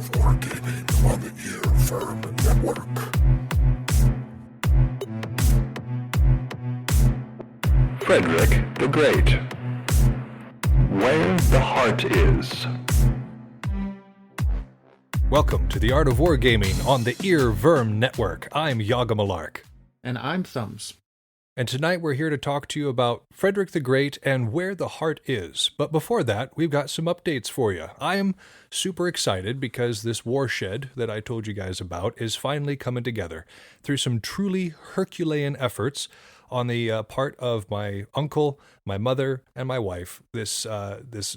of Wargaming on the Ear Firm Network. Frederick the Great. Where the Heart Is. Welcome to the Art of Wargaming on the Earworm Network. I'm Yaga Malark. And I'm Thumbs. And tonight we're here to talk to you about Frederick the Great and where the heart is. But before that, we've got some updates for you. I am super excited because this warshed that I told you guys about is finally coming together through some truly Herculean efforts on the part of my uncle, my mother, and my wife. This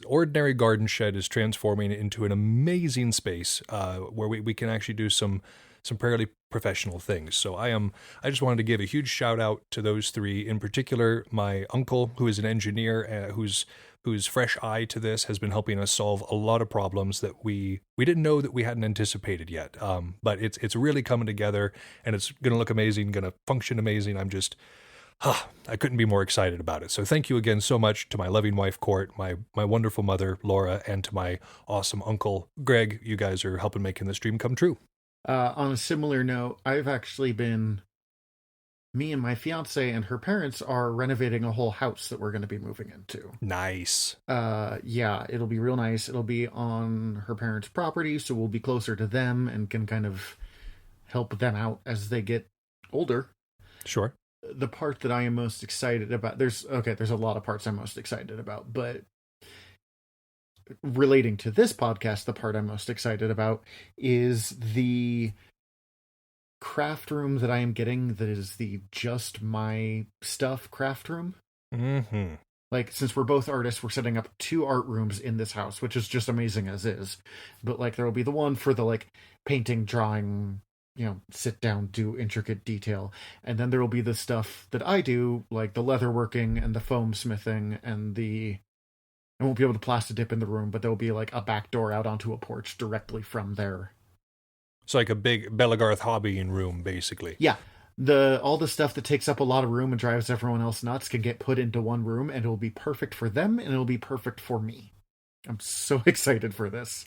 ordinary garden shed is transforming into an amazing space where we can actually do some fairly professional things. So I just wanted to give a huge shout out to those three, in particular my uncle, who is an engineer, whose fresh eye to this has been helping us solve a lot of problems that we didn't know that we hadn't anticipated yet. But it's really coming together, and it's going to look amazing, going to function amazing. I couldn't be more excited about it. So thank you again so much to my loving wife, Court, my wonderful mother, Laura, and to my awesome uncle, Greg. You guys are helping making this dream come true. On a similar note, me and my fiance and her parents are renovating a whole house that we're going to be moving into. Nice. Yeah, it'll be real nice. It'll be on her parents' property, so we'll be closer to them and can kind of help them out as they get older. Sure. The part that I am most excited about, there's a lot of parts I'm most excited about, but relating to this podcast, the part I'm most excited about is the craft room that I am getting that is the Just My Stuff craft room. Mm-hmm. Like, since we're both artists, we're setting up 2 art rooms in this house, which is just amazing as is. But, like, there will be the one for the, like, painting, drawing, sit down, do intricate detail. And then there will be the stuff that I do, like the leatherworking and the foam smithing and I won't be able to plastic dip in the room, but there'll be like a back door out onto a porch directly from there. It's like a big Belagarth hobbying room, basically. Yeah. All the stuff that takes up a lot of room and drives everyone else nuts can get put into one room, and it'll be perfect for them, and it'll be perfect for me. I'm so excited for this.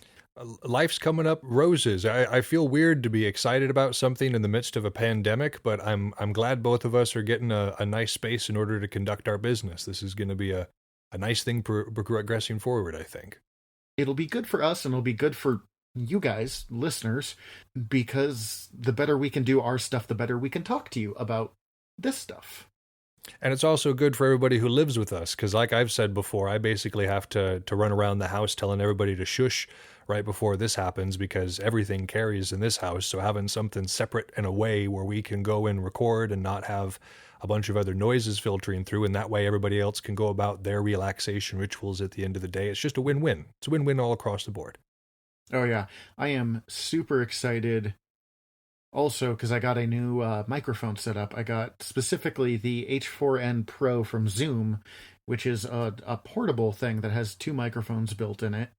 Life's coming up roses. I feel weird to be excited about something in the midst of a pandemic, but I'm glad both of us are getting a nice space in order to conduct our business. This is going to be a nice thing progressing forward, I think. It'll be good for us, and it'll be good for you guys, listeners, because the better we can do our stuff, the better we can talk to you about this stuff. And it's also good for everybody who lives with us, because like I've said before, I basically have to run around the house telling everybody to shush right before this happens, because everything carries in this house. So having something separate and away where we can go and record and not have a bunch of other noises filtering through, and that way everybody else can go about their relaxation rituals at the end of the day. It's just a win-win. It's a win-win all across the board. Oh yeah, I am super excited also because I got a new microphone set up. I got specifically the H4n Pro from Zoom, which is a portable thing that has 2 microphones built in it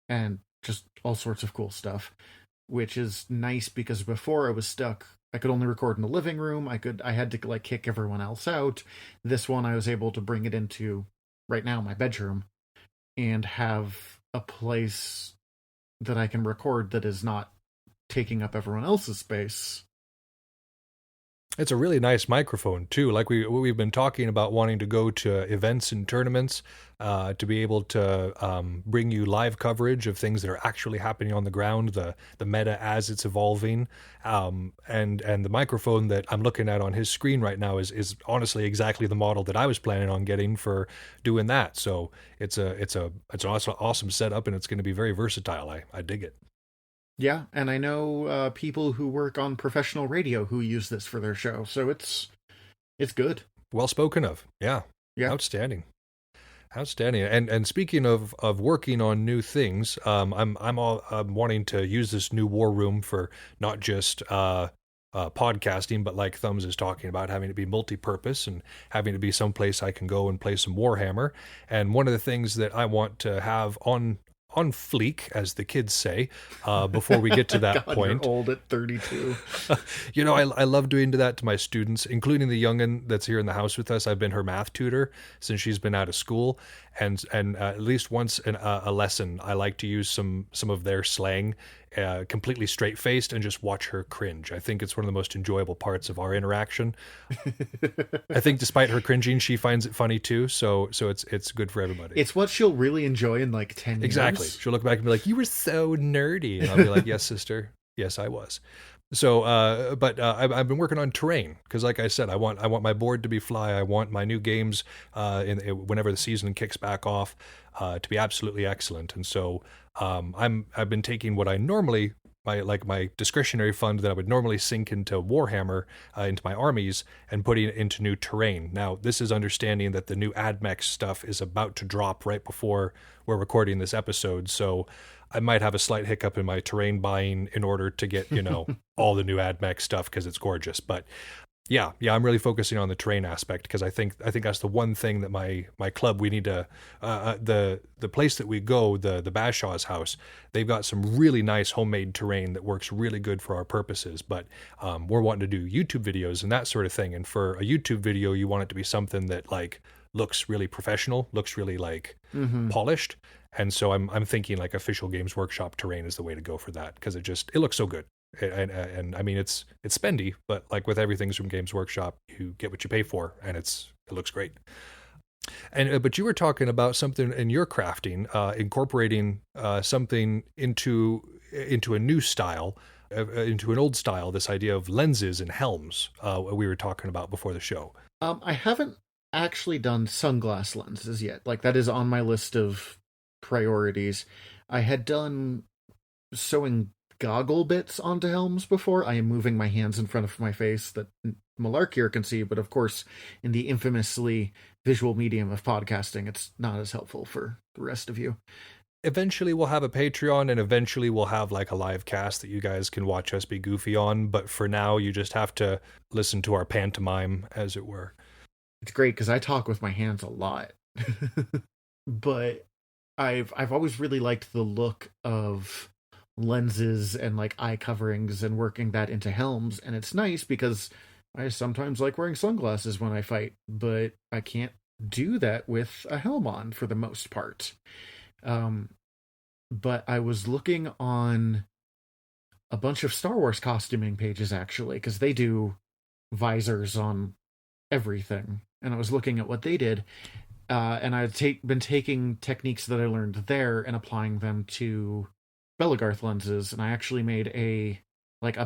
and just all sorts of cool stuff, which is nice because before I was stuck. I could only record in the living room. I had to like kick everyone else out. This one I was able to bring it into right now my bedroom and have a place that I can record that is not taking up everyone else's space. It's a really nice microphone too. Like we've been talking about wanting to go to events and tournaments to be able to bring you live coverage of things that are actually happening on the ground, the meta as it's evolving, and the microphone that I'm looking at on his screen right now is honestly exactly the model that I was planning on getting for doing that. So it's an awesome setup, and it's going to be very versatile. I dig it. Yeah, and I know people who work on professional radio who use this for their show, so it's good. Well spoken of. Yeah. Outstanding. And speaking of working on new things, I'm wanting to use this new war room for not just podcasting, but like Thumbs is talking about, having to be multi-purpose and having to be someplace I can go and play some Warhammer. And one of the things that I want to have on fleek, as the kids say, before we get to that God, point. You're old at 32. I love doing that to my students, including the youngin that's here in the house with us. I've been her math tutor since she's been out of school, and at least once a lesson, I like to use some of their slang completely straight-faced and just watch her cringe. I think it's one of the most enjoyable parts of our interaction. I think despite her cringing, she finds it funny too, so it's good for everybody. It's what she'll really enjoy in like 10 years. Exactly. She'll look back and be like, "You were so nerdy," and I'll be like, "Yes, sister. Yes, I was." So, I've been working on terrain because, like I said, I want my board to be fly. I want my new games, whenever the season kicks back off, to be absolutely excellent. And so, I've been taking what I normally my discretionary fund that I would normally sink into Warhammer, into my armies, and putting it into new terrain. Now, this is understanding that the new AdMech stuff is about to drop right before we're recording this episode, so I might have a slight hiccup in my terrain buying in order to get, all the new AdMech stuff because it's gorgeous. But yeah, I'm really focusing on the terrain aspect because I think that's the one thing that my club, we need to, the place that we go, the Bashaw's house, they've got some really nice homemade terrain that works really good for our purposes. But we're wanting to do YouTube videos and that sort of thing. And for a YouTube video, you want it to be something that like looks really professional, looks really like polished. And so I'm thinking like official Games Workshop terrain is the way to go for that because it looks so good. And I mean, it's spendy, but like with everything from Games Workshop, you get what you pay for, and it looks great. And but you were talking about something in your crafting, incorporating something into a new style, into an old style. This idea of lenses and helms, we were talking about before the show. I haven't actually done sunglass lenses yet. Like that is on my list of priorities. I had done sewing goggle bits onto helms before. I am moving my hands in front of my face that Malark here can see, but of course in the infamously visual medium of podcasting, it's not as helpful for the rest of you. Eventually we'll have a Patreon, and eventually we'll have like a live cast that you guys can watch us be goofy on, but for now you just have to listen to our pantomime, as it were. It's great because I talk with my hands a lot. But I've always really liked the look of lenses and like eye coverings and working that into helms, and it's nice because I sometimes like wearing sunglasses when I fight, but I can't do that with a helm on for the most part. But I was looking on a bunch of Star Wars costuming pages actually, because they do visors on everything, and I was looking at what they did, and I've been taking techniques that I learned there and applying them to Belagarth lenses, and I actually made a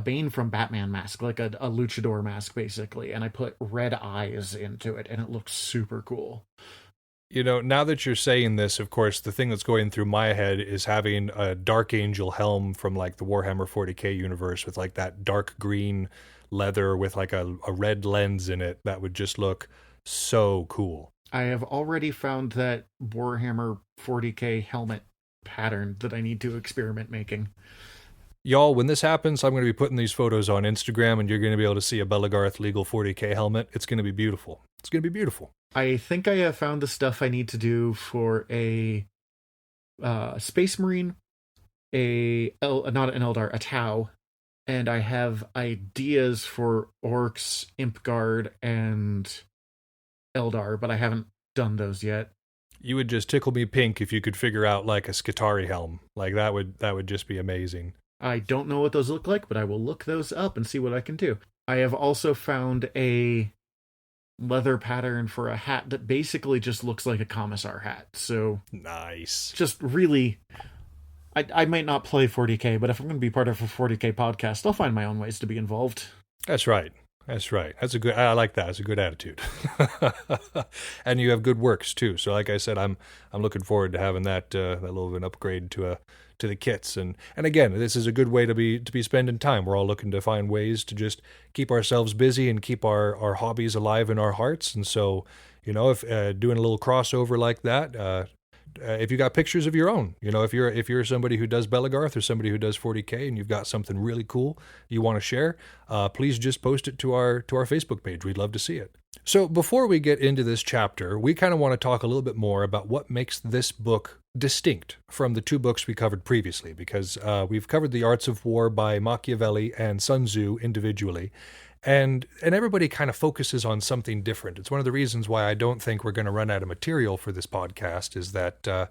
Bane from Batman mask, like a luchador mask basically, and I put red eyes into it, and it looks super cool. Now that you're saying this, of course, the thing that's going through my head is having a Dark Angel helm from like the Warhammer 40k universe with like that dark green leather with like a red lens in it. That would just look so cool. I have already found that Warhammer 40k helmet pattern that I need to experiment making. Y'all, when this happens, I'm going to be putting these photos on Instagram, and you're going to be able to see a Belagarth Legal 40k helmet. It's going to be beautiful. It's going to be beautiful. I think I have found the stuff I need to do for a Space Marine, not an Eldar, a Tau, and I have ideas for Orcs, Imp Guard, and Eldar, but I haven't done those yet. You would just tickle me pink if you could figure out like a Skitarii helm. Like that would just be amazing. I don't know what those look like, but I will look those up and see what I can do. I have also found a leather pattern for a hat that basically just looks like a commissar hat. So nice. Just really, I might not play 40k, but if I'm going to be part of a 40k podcast, I'll find my own ways to be involved. That's right. That's right. I like that. It's a good attitude. And you have good works too. So like I said, I'm looking forward to having that little bit of an upgrade to the kits. And again, this is a good way to be spending time. We're all looking to find ways to just keep ourselves busy and keep our hobbies alive in our hearts. And so, if doing a little crossover like that, if you got pictures of your own, if you're somebody who does Belagarth or somebody who does 40k and you've got something really cool you want to share, please just post it to our Facebook page. We'd love to see it. So before we get into this chapter, we kind of want to talk a little bit more about what makes this book distinct from the two books we covered previously, because we've covered The Arts of War by Machiavelli and Sun Tzu individually. And everybody kind of focuses on something different. It's one of the reasons why I don't think we're going to run out of material for this podcast, is that,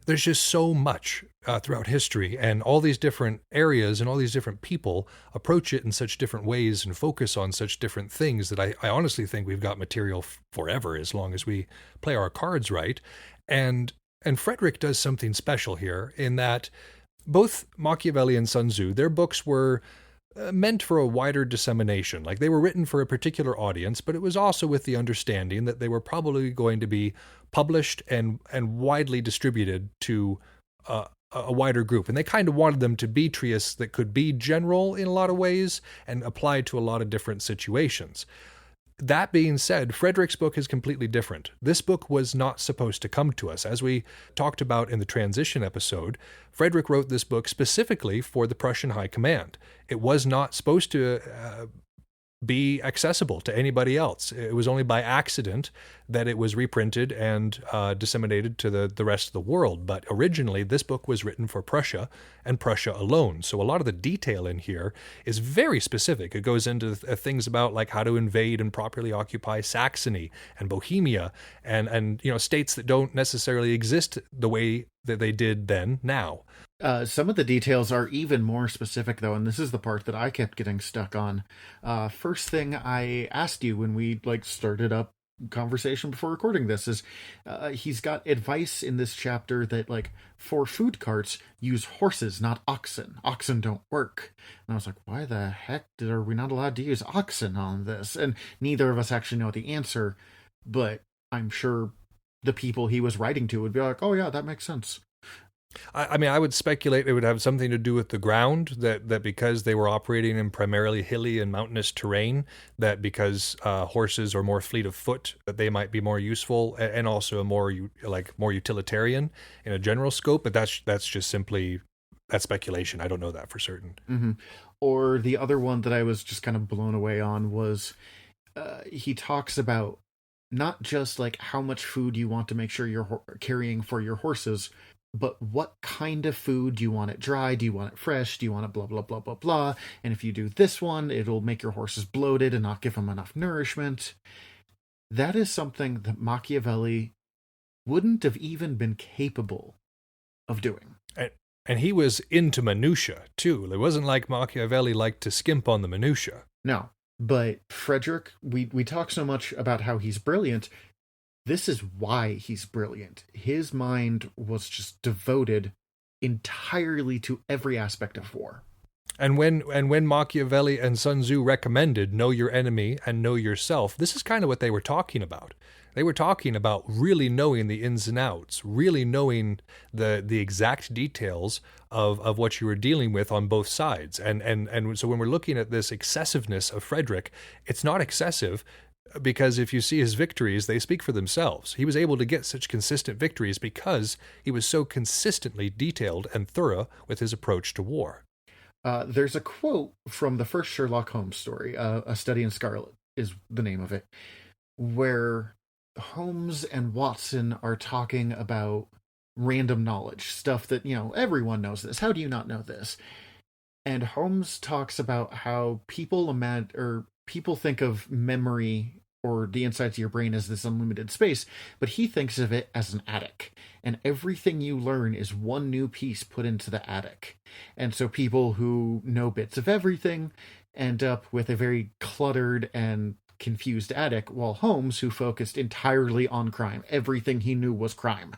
there's just so much throughout history, and all these different areas and all these different people approach it in such different ways and focus on such different things that I honestly think we've got material forever as long as we play our cards right. And Frederick does something special here in that both Machiavelli and Sun Tzu, their books were meant for a wider dissemination. Like, they were written for a particular audience, but it was also with the understanding that they were probably going to be published and widely distributed to a wider group. And they kind of wanted them to be treatises that could be general in a lot of ways and apply to a lot of different situations. That being said, Frederick's book is completely different. This book was not supposed to come to us. As we talked about in the transition episode, Frederick wrote this book specifically for the Prussian High Command. It was not supposed to be accessible to anybody else. It was only by accident that it was reprinted and disseminated to the rest of the world. But originally, this book was written for Prussia and Prussia alone. So a lot of the detail in here is very specific. It goes into things about like how to invade and properly occupy Saxony and Bohemia and states that don't necessarily exist the way that they did then now. Some of the details are even more specific, though, and this is the part that I kept getting stuck on. First thing I asked you when we started up conversation before recording this is he's got advice in this chapter that, like, for food carts, use horses, not oxen. Oxen don't work. And I was like, why the heck are we not allowed to use oxen on this? And neither of us actually know the answer, but I'm sure the people he was writing to would be like, oh yeah, that makes sense. I mean, I would speculate it would have something to do with the ground, that because they were operating in primarily hilly and mountainous terrain, that because horses are more fleet of foot, that they might be more useful and also more utilitarian in a general scope. But that's just simply that's speculation. I don't know that for certain. Mm-hmm. Or the other one that I was just kind of blown away on was he talks about not just like how much food you want to make sure you're carrying for your horses, but what kind of food? Do you want it dry? Do you want it fresh? Do you want it blah, blah, blah, blah, blah? And if you do this one, it'll make your horses bloated and not give them enough nourishment. That is something that Machiavelli wouldn't have even been capable of doing. And he was into minutia, too. It wasn't like Machiavelli liked to skimp on the minutia. No, but Frederick, we talk so much about how he's brilliant. This is why he's brilliant. His mind was just devoted entirely to every aspect of war. And when Machiavelli and Sun Tzu recommended know your enemy and know yourself, this is kind of what they were talking about. They were talking about really knowing the ins and outs, really knowing the exact details of what you were dealing with on both sides. And so when we're looking at this excessiveness of Frederick, it's not excessive, because if you see his victories, they speak for themselves. He was able to get such consistent victories because he was so consistently detailed and thorough with his approach to war. There's a quote from the first Sherlock Holmes story, A Study in Scarlet is the name of it, where Holmes and Watson are talking about random knowledge, stuff that, everyone knows this. How do you not know this? And Holmes talks about how people think of memory or the insides of your brain as this unlimited space, but he thinks of it as an attic. And everything you learn is one new piece put into the attic. And so people who know bits of everything end up with a very cluttered and confused attic, while Holmes, who focused entirely on crime, everything he knew was crime.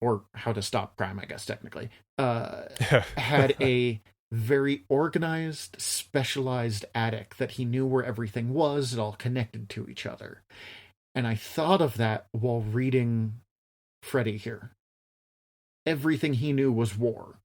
Or how to stop crime, I guess, technically, had a very organized, specialized attic that he knew where everything was. It all connected to each other. And I thought of that while reading Freddie here. Everything he knew was war.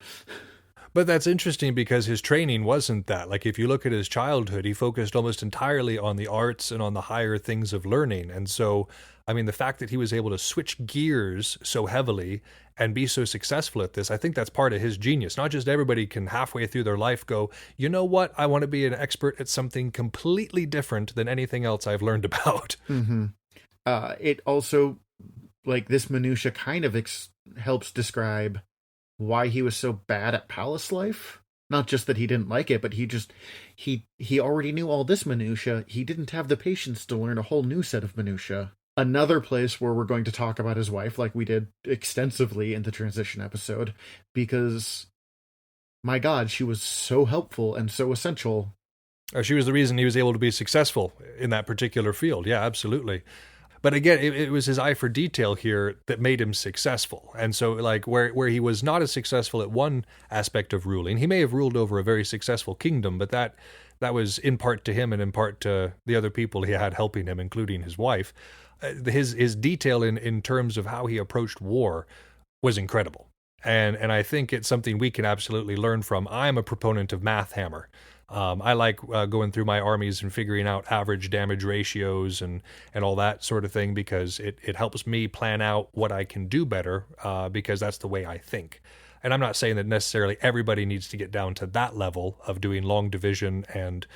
But that's interesting because his training wasn't that. Like, if you look at his childhood, he focused almost entirely on the arts and on the higher things of learning. And so, I mean, the fact that he was able to switch gears so heavily and be so successful at this, I think that's part of his genius. Not just everybody can halfway through their life go, you know what, I want to be an expert at something completely different than anything else I've learned about. Mm-hmm. It also, like, this minutia kind of helps describe why he was so bad at palace life. Not just that he didn't like it, but he already knew all this minutia. He didn't have the patience to learn a whole new set of minutia Another place where we're going to talk about his wife, like we did extensively in the transition episode, because, my God, she was so helpful and so essential. She was the reason he was able to be successful in that particular field. Yeah, absolutely. But again, it was his eye for detail here that made him successful. And so, like, where he was not as successful at one aspect of ruling, he may have ruled over a very successful kingdom, but that was in part to him and in part to the other people he had helping him, including his wife. His detail in terms of how he approached war was incredible. And I think it's something we can absolutely learn from. I'm a proponent of Math Hammer. I like going through my armies and figuring out average damage ratios and all that sort of thing, because it helps me plan out what I can do better, because that's the way I think. And I'm not saying that necessarily everybody needs to get down to that level of doing long division and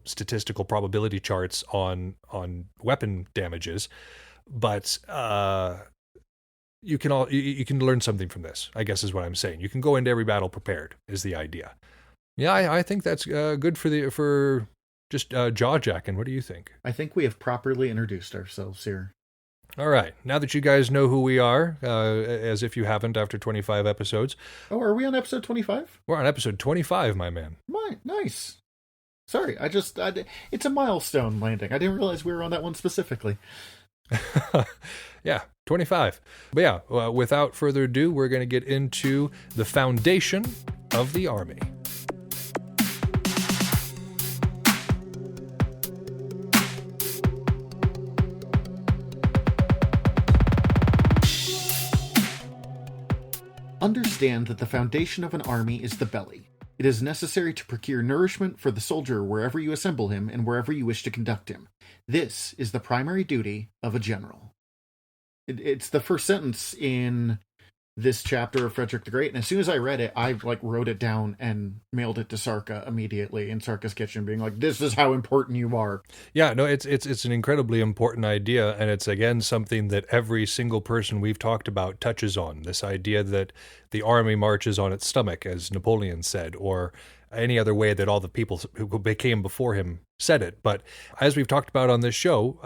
statistical probability charts on weapon damages, but you can learn something from this, I guess is what I'm saying. You can go into every battle prepared, is the idea. Yeah, I think that's good for just jaw-jacking. What do you think? I think we have properly introduced ourselves here. All right. Now that you guys know who we are, as if you haven't after 25 episodes. Oh, are we on episode 25? We're on episode 25, my man. Nice. Sorry, it's a milestone landing. I didn't realize we were on that one specifically. Yeah, 25. But yeah, without further ado, we're going to get into the foundation of the army. Understand that the foundation of an army is the belly. It is necessary to procure nourishment for the soldier wherever you assemble him and wherever you wish to conduct him. This is the primary duty of a general. It's the first sentence in this chapter of Frederick the Great, and as soon as I read it, I wrote it down and mailed it to Sarka immediately in Sarka's kitchen, being like, "This is how important you are." Yeah, no, it's an incredibly important idea, and it's again something that every single person we've talked about touches on. This idea that the army marches on its stomach, as Napoleon said, or any other way that all the people who came before him said it. But as we've talked about on this show,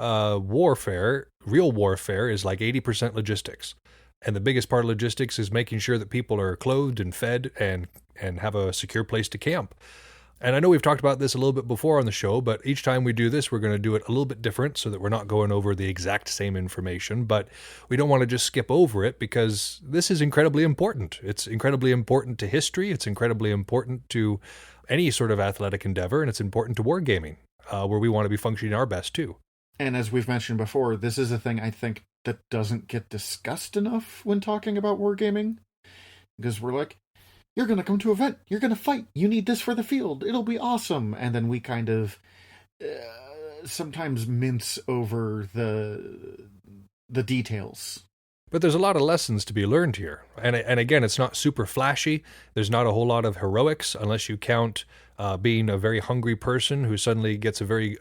real warfare is like 80% logistics. And the biggest part of logistics is making sure that people are clothed and fed and have a secure place to camp. And I know we've talked about this a little bit before on the show, but each time we do this, we're going to do it a little bit different so that we're not going over the exact same information. But we don't want to just skip over it because this is incredibly important. It's incredibly important to history. It's incredibly important to any sort of athletic endeavor, and it's important to wargaming, where we want to be functioning our best too. And as we've mentioned before, this is a thing I think that doesn't get discussed enough when talking about wargaming. Because we're like, you're going to come to an event, you're going to fight, you need this for the field, it'll be awesome. And then we kind of sometimes mince over the details. But there's a lot of lessons to be learned here. And again, it's not super flashy. There's not a whole lot of heroics unless you count being a very hungry person who suddenly gets a very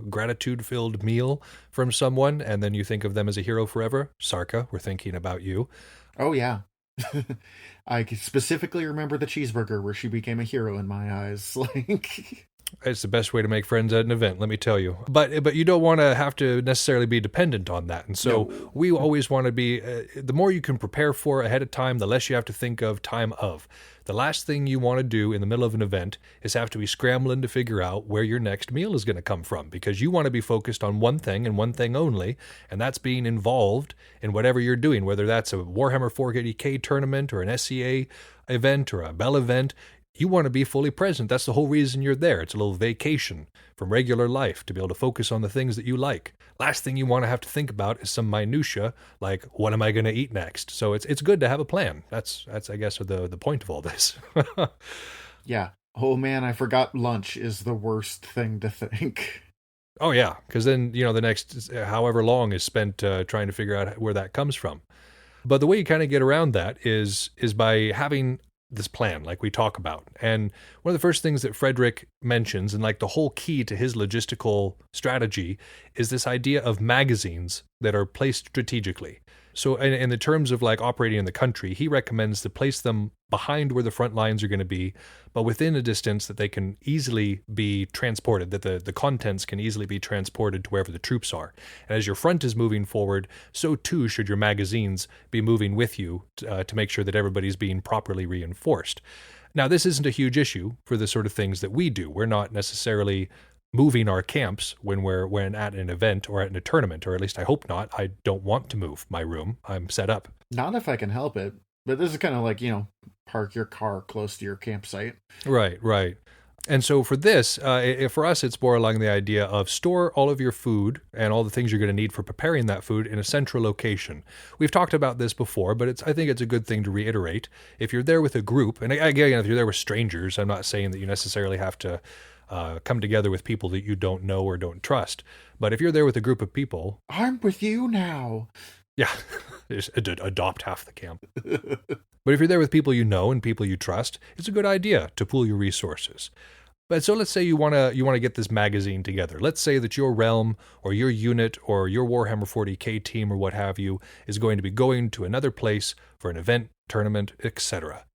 gratitude-filled meal from someone, and then you think of them as a hero forever. Sarka, we're thinking about you. Oh, yeah. I specifically remember the cheeseburger where she became a hero in my eyes. It's the best way to make friends at an event, let me tell you. But you don't want to have to necessarily be dependent on that. And so we always want to be, the more you can prepare for ahead of time, the less you have to think of time of. The last thing you want to do in the middle of an event is have to be scrambling to figure out where your next meal is going to come from, because you want to be focused on one thing and one thing only, and that's being involved in whatever you're doing, whether that's a Warhammer 40K tournament or an SCA event or a Bell event. You want to be fully present. That's the whole reason you're there. It's a little vacation from regular life to be able to focus on the things that you like. Last thing you want to have to think about is some minutia, like what am I going to eat next? So it's good to have a plan. That's I guess the point of all this. Yeah. Oh man, I forgot lunch is the worst thing to think. Oh yeah, because then the next however long is spent trying to figure out where that comes from. But the way you kind of get around that is by having this plan like we talk about. And one of the first things that Frederick mentions, and like the whole key to his logistical strategy, is this idea of magazines that are placed strategically. So in the terms of like operating in the country, he recommends to place them behind where the front lines are going to be, but within a distance that they can easily be transported, that the contents can easily be transported to wherever the troops are. And as your front is moving forward, so too should your magazines be moving with you to make sure that everybody's being properly reinforced. Now, this isn't a huge issue for the sort of things that we do. We're not necessarily moving our camps when we're at an event or at a tournament, or at least I hope not. I don't want to move my room. I'm set up. Not if I can help it. But this is kind of like, park your car close to your campsite. Right. And so for this, for us, it's more along the idea of store all of your food and all the things you're going to need for preparing that food in a central location. We've talked about this before, but I think it's a good thing to reiterate. If you're there with a group, and again, if you're there with strangers, I'm not saying that you necessarily have to come together with people that you don't know or don't trust. But if you're there with a group of people... I'm with you now. Yeah, just adopt half the camp. But if you're there with people you know and people you trust, it's a good idea to pool your resources. But so let's say you want to get this magazine together. Let's say that your realm or your unit or your Warhammer 40K team or what have you is going to be going to another place for an event, tournament, etc.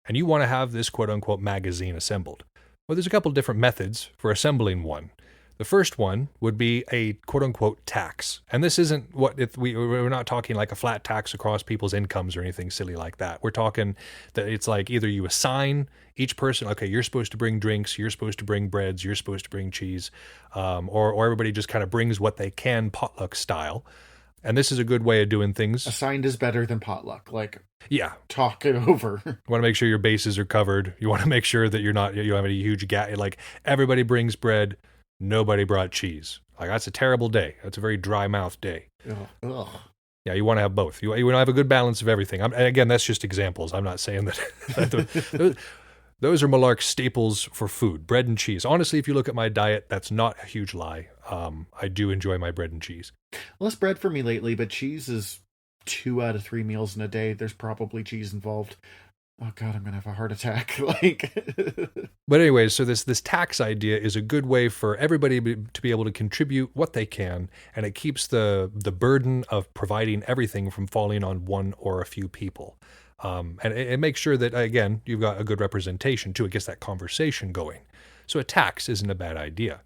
And you want to have this quote-unquote magazine assembled. Well, there's a couple different methods for assembling one. The first one would be a quote-unquote tax. And this isn't we're not talking like a flat tax across people's incomes or anything silly like that. We're talking that it's like either you assign each person, okay, you're supposed to bring drinks, you're supposed to bring breads, you're supposed to bring cheese, or everybody just kind of brings what they can potluck style. And this is a good way of doing things. Assigned is better than potluck. Yeah. Talk it over. You want to make sure your bases are covered. You want to make sure that you don't have any huge gap. Like, everybody brings bread, nobody brought cheese. Like, that's a terrible day. That's a very dry-mouthed day. Ugh. Yeah, you want to have both. You want to have a good balance of everything. And again, that's just examples. I'm not saying that... Those are Malark's staples for food, bread and cheese. Honestly, if you look at my diet, that's not a huge lie. I do enjoy my bread and cheese. Less bread for me lately, but cheese is 2 out of 3 meals in a day. There's probably cheese involved. Oh God, I'm going to have a heart attack. But anyway, so this tax idea is a good way for everybody to be able to contribute what they can, and it keeps the burden of providing everything from falling on one or a few people. And it makes sure that, again, you've got a good representation, too. It gets that conversation going. So a tax isn't a bad idea.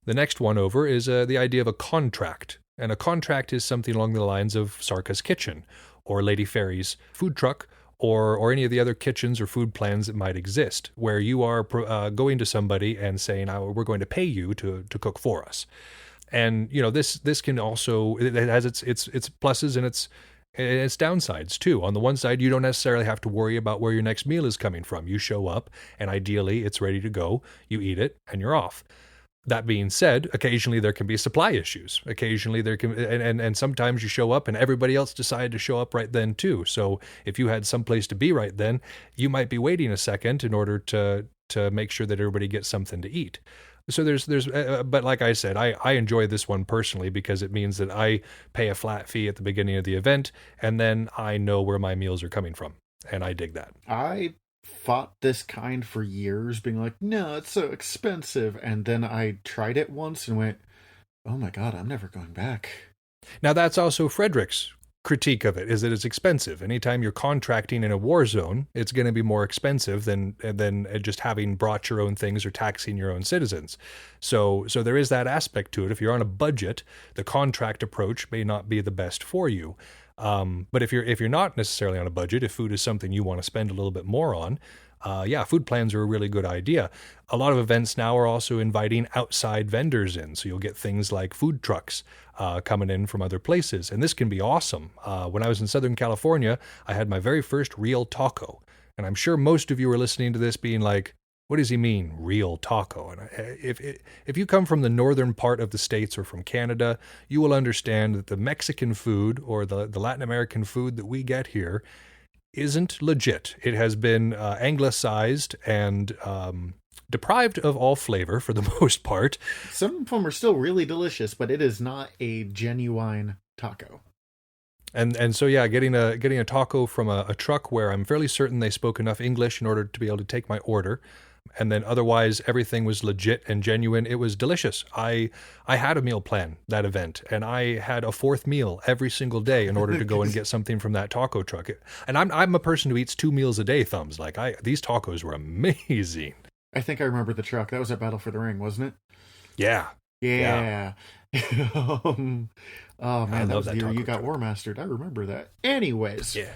The next one over is the idea of a contract. And a contract is something along the lines of Sarka's Kitchen or Lady Fairy's food truck or any of the other kitchens or food plans that might exist, where you are going to somebody and saying, we're going to pay you to cook for us. And, this can also, it has its pluses and its downsides too. On the one side, you don't necessarily have to worry about where your next meal is coming from. You show up and ideally it's ready to go. You eat it and you're off. That being said, occasionally there can be supply issues. Occasionally there can, and sometimes you show up and everybody else decided to show up right then too. So if you had someplace to be right then, you might be waiting a second in order to make sure that everybody gets something to eat. So but like I said, I enjoy this one personally because it means that I pay a flat fee at the beginning of the event, and then I know where my meals are coming from, and I dig that. I fought this kind for years, being like, no, it's so expensive, and then I tried it once and went, oh my God, I'm never going back. Now that's also Frederick's critique of it, is that it's expensive. Anytime you're contracting in a war zone, it's going to be more expensive than just having brought your own things or taxing your own citizens. So there is that aspect to it. If you're on a budget, the contract approach may not be the best for you. But if you're not necessarily on a budget, if food is something you want to spend a little bit more on, food plans are a really good idea. A lot of events now are also inviting outside vendors in, so you'll get things like food trucks coming in from other places, and this can be awesome. When I was in Southern California, I had my very first real taco, and I'm sure most of you are listening to this being like, what does he mean, real taco? And if you come from the northern part of the States or from Canada, you will understand that the Mexican food or the Latin American food that we get here isn't legit. It has been anglicized and deprived of all flavor for the most part. Some of them are still really delicious, but it is not a genuine taco. And so yeah, getting a taco from a truck where I'm fairly certain they spoke enough English in order to be able to take my order And then otherwise, everything was legit and genuine. It was delicious. I had a meal plan that event, and I had a fourth meal every single day in order to go and get something from that taco truck. And I'm a person who eats 2 meals a day, Thumbs. Like, these tacos were amazing. I think I remember the truck. That was at Battle for the Ring, wasn't it? Yeah. Yeah. Oh man, that was the year you got truck. War Mastered. I remember that. Anyways. Yeah.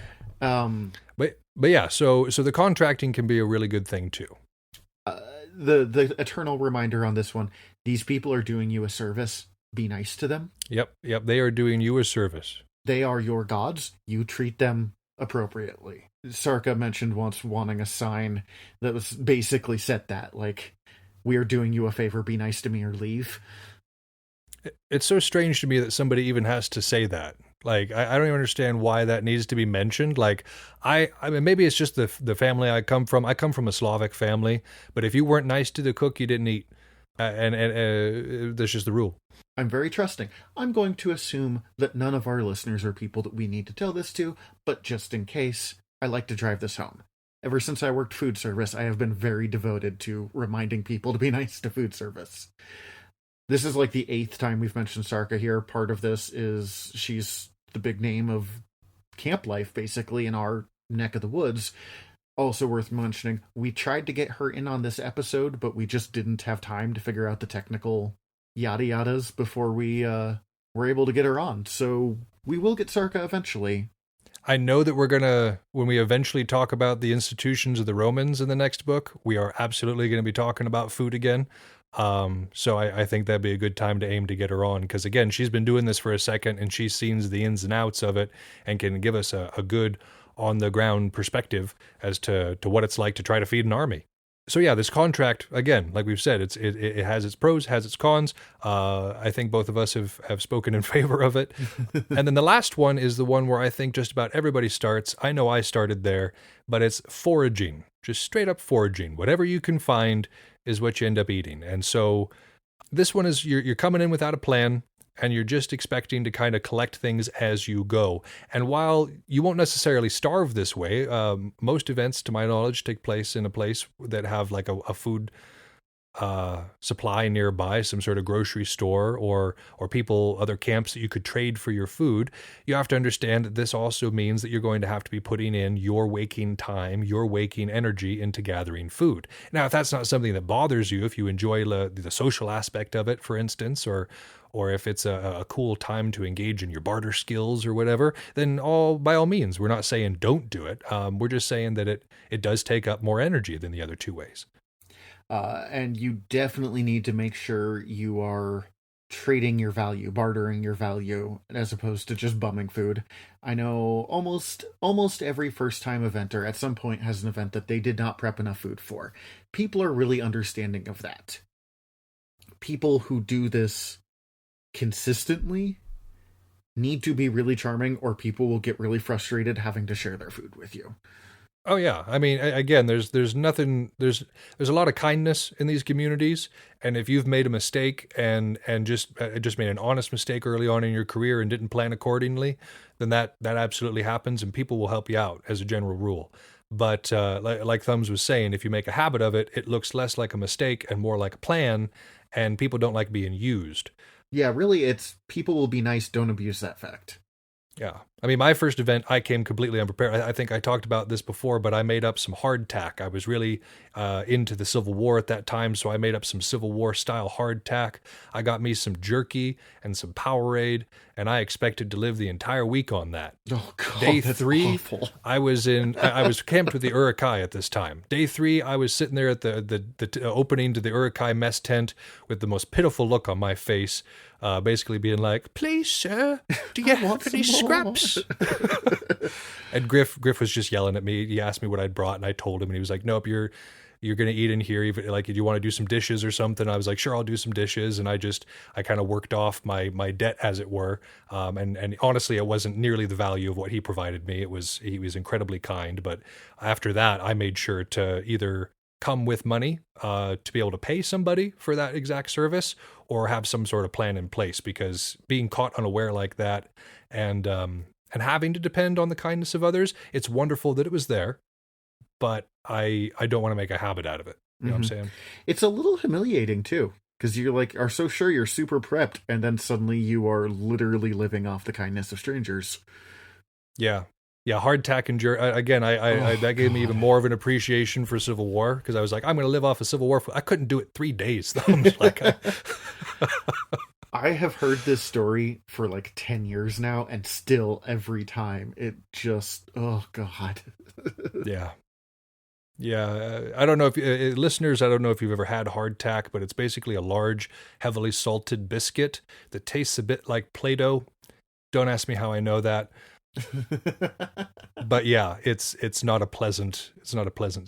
But yeah, so the contracting can be a really good thing too. The eternal reminder on this one, these people are doing you a service. Be nice to them. Yep. They are doing you a service. They are your gods. You treat them appropriately. Sarka mentioned once wanting a sign that was basically said that, like, we are doing you a favor, be nice to me or leave. It's so strange to me that somebody even has to say that. Like, I don't even understand why that needs to be mentioned. Like, I mean, maybe it's just the family I come from. I come from a Slavic family, but if you weren't nice to the cook, you didn't eat. And that's just the rule. I'm very trusting. I'm going to assume that none of our listeners are people that we need to tell this to, but just in case, I like to drive this home. Ever since I worked food service, I have been very devoted to reminding people to be nice to food service. This is like the 8th time we've mentioned Sarka here. Part of this is she's the big name of camp life, basically, in our neck of the woods. Also worth mentioning, we tried to get her in on this episode, but we just didn't have time to figure out the technical yada yadas before we were able to get her on. So we will get Sarka eventually. I know that we're going to, when we eventually talk about the institutions of the Romans in the next book, we are absolutely going to be talking about food again. So I think that'd be a good time to aim to get her on, because again, she's been doing this for a second and she's seen the ins and outs of it and can give us a good on the ground perspective as to what it's like to try to feed an army. So yeah, this contract, again, like we've said, it has its pros, has its cons. I think both of us have spoken in favor of it. And then the last one is the one where I think just about everybody starts. I know I started there, but it's foraging, just straight up foraging. Whatever you can find is what you end up eating. And so this one is you're coming in without a plan, and you're just expecting to kind of collect things as you go. And while you won't necessarily starve this way, most events, to my knowledge, take place in a place that have like a food supply nearby, some sort of grocery store or other camps that you could trade for your food. You have to understand that this also means that you're going to have to be putting in your waking time, your waking energy into gathering food. Now, if that's not something that bothers you, if you enjoy the social aspect of it, for instance, or if it's a cool time to engage in your barter skills or whatever, then by all means, we're not saying don't do it. We're just saying that it does take up more energy than the other two ways. And you definitely need to make sure you are trading your value, bartering your value, as opposed to just bumming food. I know almost every first-time eventer at some point has an event that they did not prep enough food for. People are really understanding of that. People who do this consistently need to be really charming, or people will get really frustrated having to share their food with you. Oh yeah, I mean, again, there's a lot of kindness in these communities, and if you've made a mistake and just made an honest mistake early on in your career and didn't plan accordingly, then that absolutely happens, and people will help you out as a general rule. But like Thumbs was saying, if you make a habit of it, it looks less like a mistake and more like a plan, and people don't like being used. Yeah, really, it's people will be nice, don't abuse that fact. Yeah. I mean, my first event, I came completely unprepared. I think I talked about this before, but I made up some hardtack. I was really into the Civil War at that time, so I made up some Civil War style hardtack. I got me some jerky and some Powerade, and I expected to live the entire week on that. Oh God, Day that's 3, awful. I was camped with the Urukai at this time. Day 3, I was sitting there at the opening to the Urukai mess tent with the most pitiful look on my face, basically being like, "Please, sir, do you have any scraps?" And Griff was just yelling at me. He asked me what I'd brought, and I told him, and he was like, "Nope, you're going to eat in here. Even like, do you want to do some dishes or something?" I was like, "Sure, I'll do some dishes." And I kind of worked off my debt, as it were. And honestly, it wasn't nearly the value of what he provided me. He was incredibly kind. But after that, I made sure to either come with money to be able to pay somebody for that exact service, or have some sort of plan in place, because being caught unaware like that and having to depend on the kindness of others, it's wonderful that it was there, but I don't want to make a habit out of it. You know what I'm saying? It's a little humiliating too, because you're like are so sure you're super prepped, and then suddenly you are literally living off the kindness of strangers. Yeah. Yeah, hardtack and again, I that gave me even more of an appreciation for Civil War because I was like, I'm going to live off of Civil War. I couldn't do it 3 days though. I'm just like, I have heard this story for like 10 years now, and still every time it just, oh God. yeah. I don't know if listeners, I don't know if you've ever had hardtack, but it's basically a large, heavily salted biscuit that tastes a bit like Play-Doh. Don't ask me how I know that. But yeah, it's not a pleasant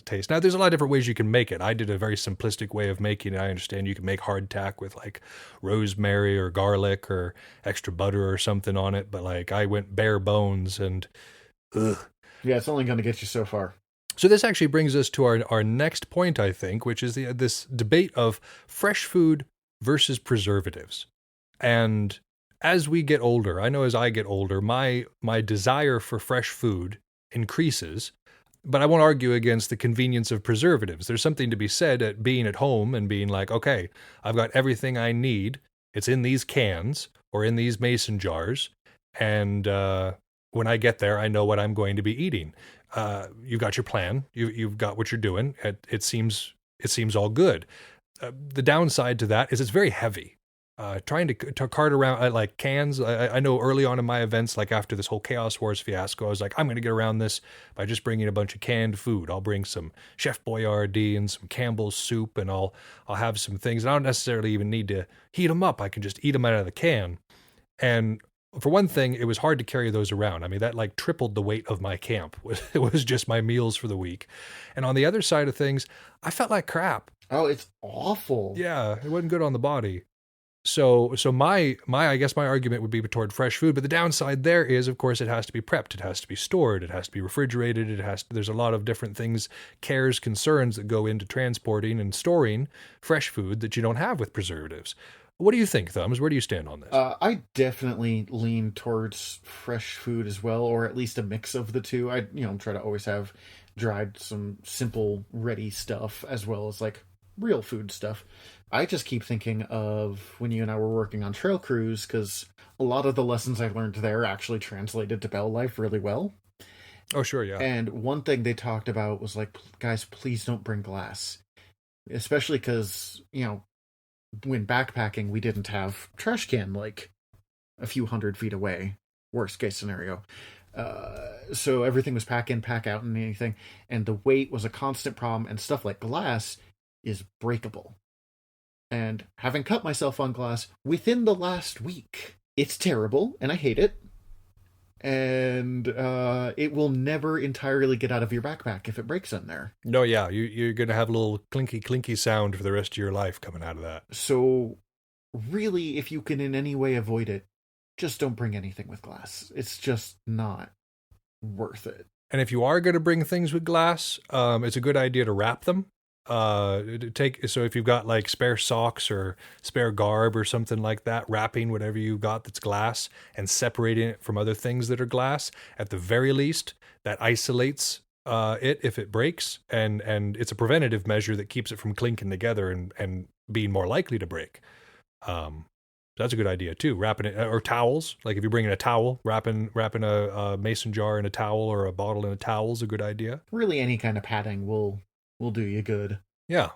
taste. Now there's a lot of different ways you can make it. I did a very simplistic way of making it. I understand you can make hardtack with like rosemary or garlic or extra butter or something on it, but like I went bare bones and ugh. Yeah, it's only going to get you so far. So this actually brings us to our next point, I think, which is this debate of fresh food versus preservatives. And as we get older, I know as I get older, my desire for fresh food increases, but I won't argue against the convenience of preservatives. There's something to be said at being at home and being like, okay, I've got everything I need. It's in these cans or in these mason jars. And when I get there, I know what I'm going to be eating. You've got your plan. You've got what you're doing. It seems all good. The downside to that is it's very heavy. Trying to cart around like cans. I know early on in my events, like after this whole Chaos Wars fiasco, I was like, I'm going to get around this by just bringing a bunch of canned food. I'll bring some Chef Boyardee and some Campbell's soup, and I'll have some things. And I don't necessarily even need to heat them up. I can just eat them out of the can. And for one thing, it was hard to carry those around. I mean, that like tripled the weight of my camp. It was just my meals for the week. And on the other side of things, I felt like crap. Oh, it's awful. Yeah, it wasn't good on the body. So my I guess my argument would be toward fresh food, but the downside there is, of course, it has to be prepped, it has to be stored, it has to be refrigerated, there's a lot of different things, cares, concerns that go into transporting and storing fresh food that you don't have with preservatives. What do you think, Thumbs? Where do you stand on this? I definitely lean towards fresh food as well, or at least a mix of the two. I try to always have dried some simple, ready stuff as well as like real food stuff. I just keep thinking of when you and I were working on Trail Cruise, because a lot of the lessons I learned there actually translated to Bell Life really well. Oh, sure, yeah. And one thing they talked about was like, guys, please don't bring glass. Especially because, when backpacking, we didn't have trash can like a few 100 feet away. Worst case scenario. So everything was pack in, pack out, and anything. And the weight was a constant problem, and stuff like glass is breakable. And having cut myself on glass within the last week, it's terrible, and I hate it. And it will never entirely get out of your backpack if it breaks in there. No, yeah, you're going to have a little clinky sound for the rest of your life coming out of that. So, really, if you can in any way avoid it, just don't bring anything with glass. It's just not worth it. And if you are going to bring things with glass, it's a good idea to wrap them. So if you've got like spare socks or spare garb or something like that, wrapping whatever you've got that's glass and separating it from other things that are glass, at the very least, that isolates it if it breaks, and it's a preventative measure that keeps it from clinking together and being more likely to break. So that's a good idea too. Wrapping it, or towels. Like if you're bringing a towel, wrapping a mason jar in a towel or a bottle in a towel is a good idea. Really, any kind of padding will do you good. Yeah.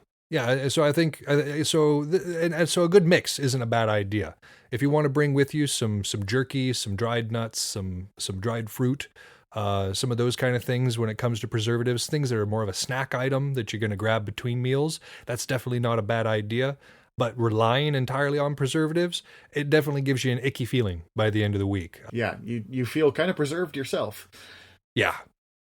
So I think so a good mix isn't a bad idea. If you want to bring with you some jerky, some dried nuts, some dried fruit, some of those kind of things when it comes to preservatives, things that are more of a snack item that you're going to grab between meals, that's definitely not a bad idea. But relying entirely on preservatives, it definitely gives you an icky feeling by the end of the week. Yeah, you feel kind of preserved yourself. Yeah.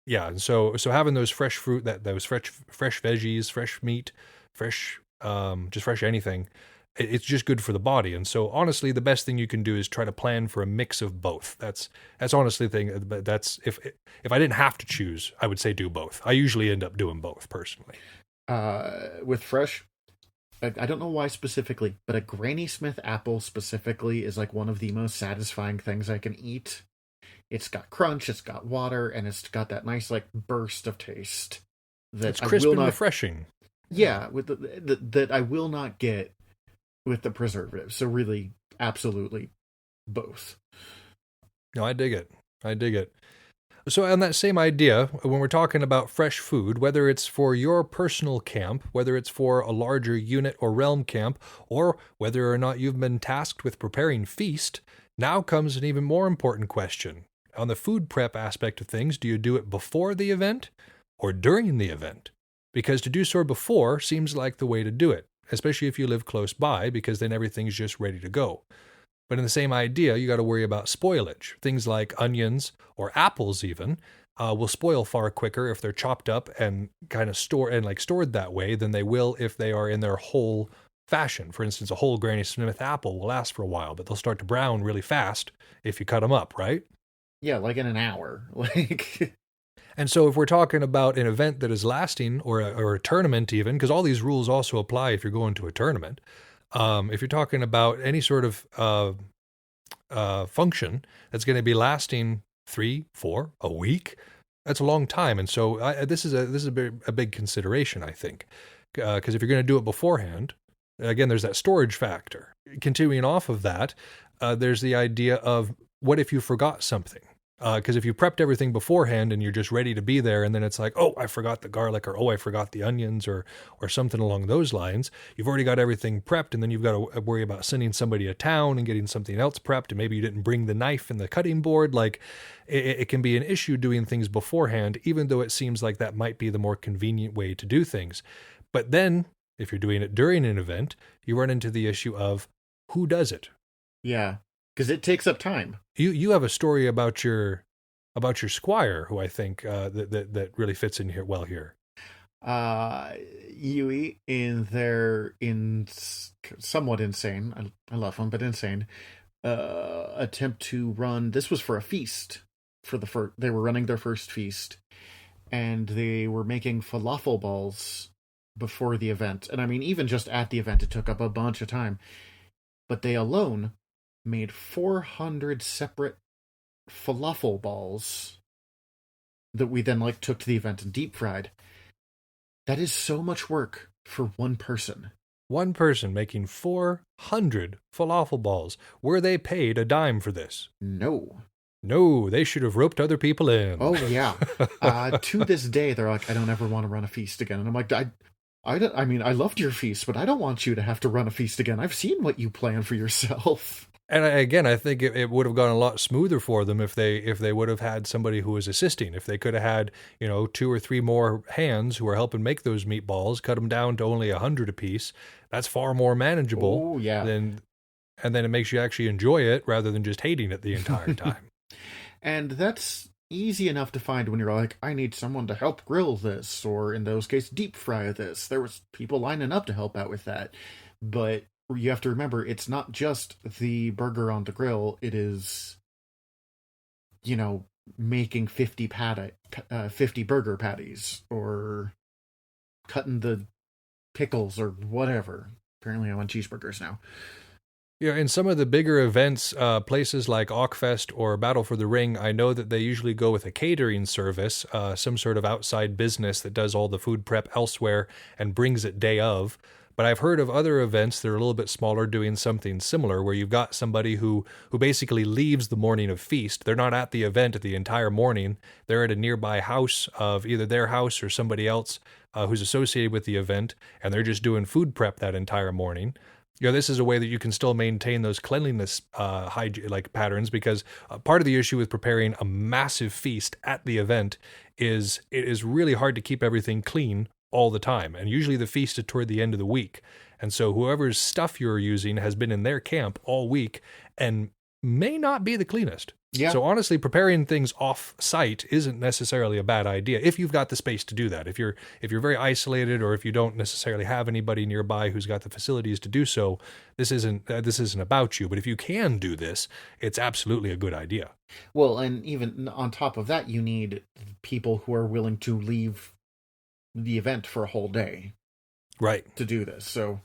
Yeah, and so having those fresh fruit, those fresh veggies, fresh meat, just fresh anything, it's just good for the body. And so honestly, the best thing you can do is try to plan for a mix of both. That's honestly the thing. But that's if I didn't have to choose, I would say do both. I usually end up doing both personally. With fresh, I don't know why specifically, but a Granny Smith apple specifically is like one of the most satisfying things I can eat. It's got crunch, it's got water, and it's got that nice like burst of taste. It's crisp and refreshing. Yeah, with that I will not get with the preservatives. So really, absolutely both. No, I dig it. I dig it. So, on that same idea, when we're talking about fresh food, whether it's for your personal camp, whether it's for a larger unit or realm camp, or whether or not you've been tasked with preparing feast, now comes an even more important question. On the food prep aspect of things, do you do it before the event or during the event? Because to do so before seems like the way to do it, especially if you live close by, because then everything's just ready to go. But in the same idea, you got to worry about spoilage. Things like onions or apples even will spoil far quicker if they're chopped up and kind of stored that way than they will if they are in their whole fashion. For instance, a whole Granny Smith apple will last for a while, but they'll start to brown really fast if you cut them up, right? Yeah, like in an hour. Like, And so if we're talking about an event that is lasting or a tournament even, because all these rules also apply if you're going to a tournament, if you're talking about any sort of function that's going to be lasting 3, 4, a week, that's a long time. And so this is a big consideration, I think, because if you're going to do it beforehand, again, there's that storage factor. Continuing off of that, there's the idea of what if you forgot something? Because if you prepped everything beforehand and you're just ready to be there, and then it's like, oh, I forgot the garlic, or oh, I forgot the onions, or something along those lines, you've already got everything prepped, and then you've got to worry about sending somebody to town and getting something else prepped, and maybe you didn't bring the knife and the cutting board. Like, it can be an issue doing things beforehand, even though it seems like that might be the more convenient way to do things. But then, if you're doing it during an event, you run into the issue of who does it. yeah, because it takes up time. You have a story about your squire, who I think that really fits in here well here. Yui in their somewhat insane. I love him, but insane. Attempt to run. This was for a feast. They were running their first feast, and they were making falafel balls before the event. And I mean, even just at the event, it took up a bunch of time. But they alone made 400 separate falafel balls that we then took to the event and deep fried. That is so much work for one person. One person making 400 falafel balls. Were they paid a dime for this? No. No, they should have roped other people in. Oh, yeah. To this day, they're like, I don't ever want to run a feast again. And I'm like, I mean, I loved your feast, but I don't want you to have to run a feast again. I've seen what you plan for yourself. And again, I think it would have gone a lot smoother for them if they would have had somebody who was assisting. If they could have had 2 or 3 more hands who are helping make those meatballs, cut them down to only 100 apiece. That's far more manageable. Oh yeah. And then it makes you actually enjoy it rather than just hating it the entire time. And that's easy enough to find when you're like, I need someone to help grill this, or in those cases, deep fry this. There was people lining up to help out with that, but you have to remember, it's not just the burger on the grill. It is, making 50 burger patties, or cutting the pickles, or whatever. Apparently I want cheeseburgers now. Yeah, in some of the bigger events, places like Aukfest or Battle for the Ring, I know that they usually go with a catering service, some sort of outside business that does all the food prep elsewhere and brings it day of. But I've heard of other events that are a little bit smaller doing something similar, where you've got somebody who basically leaves the morning of feast. They're not at the event the entire morning. They're at a nearby house of either their house or somebody else who's associated with the event, and they're just doing food prep that entire morning. This is a way that you can still maintain those cleanliness patterns, because part of the issue with preparing a massive feast at the event is it is really hard to keep everything clean all the time. And usually the feast is toward the end of the week. And so whoever's stuff you're using has been in their camp all week and may not be the cleanest. Yeah. So honestly, preparing things off site isn't necessarily a bad idea if you've got the space to do that. If you're very isolated, or if you don't necessarily have anybody nearby who's got the facilities to do so, this isn't about you. But if you can do this, it's absolutely a good idea. Well, and even on top of that, you need people who are willing to leave the event for a whole day, right, to do this. So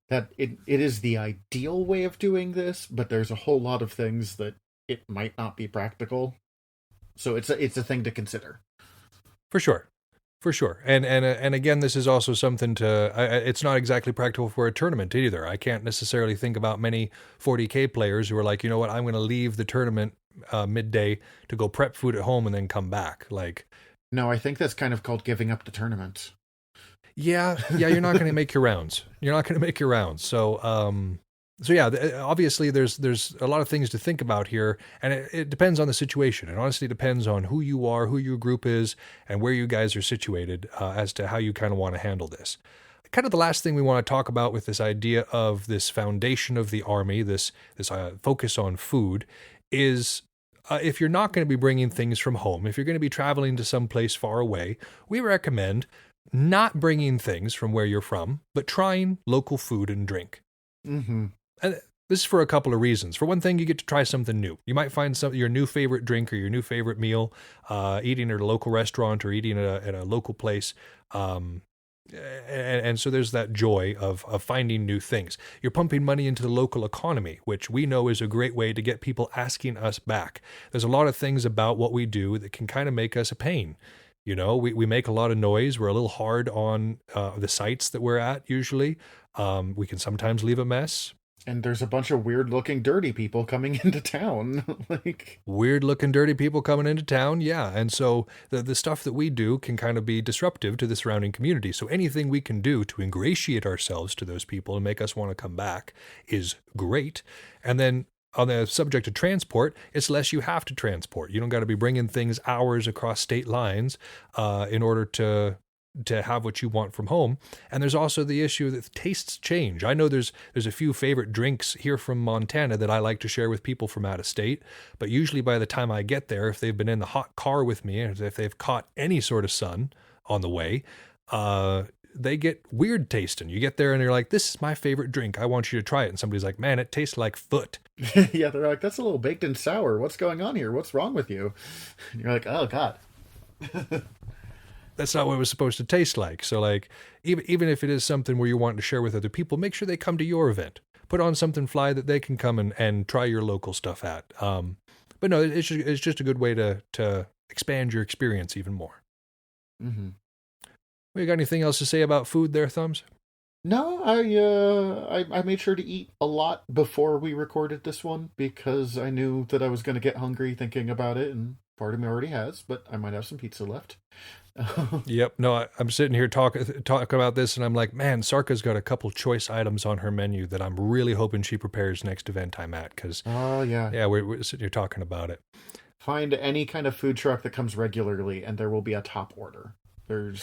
that it is the ideal way of doing this, but there's a whole lot of things that it might not be practical. So it's a thing to consider. For sure. For sure. And again, this is also something it's not exactly practical for a tournament either. I can't necessarily think about many 40K players who are like, you know what, I'm going to leave the tournament midday to go prep food at home and then come back. Like, no, I think that's kind of called giving up the tournament. Yeah, you're not going to make your rounds. So yeah, obviously there's a lot of things to think about here, and it depends on the situation. It honestly depends on who you are, who your group is, and where you guys are situated as to how you kind of want to handle this. Kind of the last thing we want to talk about with this idea of this foundation of the army, this focus on food, is if you're not going to be bringing things from home, if you're going to be traveling to some place far away, we recommend not bringing things from where you're from, but trying local food and drink. Mm-hmm. And this is for a couple of reasons. For one thing, you get to try something new. You might find your new favorite drink or your new favorite meal, eating at a local restaurant or eating at a local place. And so there's that joy of finding new things. You're pumping money into the local economy, which we know is a great way to get people asking us back. There's a lot of things about what we do that can kind of make us a pain. You know, we make a lot of noise. We're a little hard on the sites that we're at usually. We can sometimes leave a mess. And there's a bunch of weird-looking, dirty people coming into town. Weird-looking, dirty people coming into town, yeah. And so the stuff that we do can kind of be disruptive to the surrounding community. So anything we can do to ingratiate ourselves to those people and make us want to come back is great. And then on the subject of transport, it's less you have to transport. You don't got to be bringing things hours across state lines in order to have what you want from home. And there's also the issue that tastes change. I know there's a few favorite drinks here from Montana that I like to share with people from out of state, but usually by the time I get there, if they've been in the hot car with me, and if they've caught any sort of sun on the way, they get weird tasting. You get there and you're like, this is my favorite drink. I want you to try it. And somebody's like, man, it tastes like foot. Yeah, they're like, that's a little baked and sour. What's going on here? What's wrong with you? And you're like, oh, God. That's not what it was supposed to taste like. So like, even if it is something where you want to share with other people, make sure they come to your event. Put on something fly that they can come and try your local stuff at. But no, it's just a good way to expand your experience even more. Mm-hmm. We got anything else to say about food there, Thumbs? No, I made sure to eat a lot before we recorded this one because I knew that I was going to get hungry thinking about it, and part of me already has, but I might have some pizza left. Yep. No, I'm sitting here talking about this, and I'm like, man, Sarka's got a couple choice items on her menu that I'm really hoping she prepares next event I'm at. Because we're sitting here talking about it. Find any kind of food truck that comes regularly, and there will be a top order. There's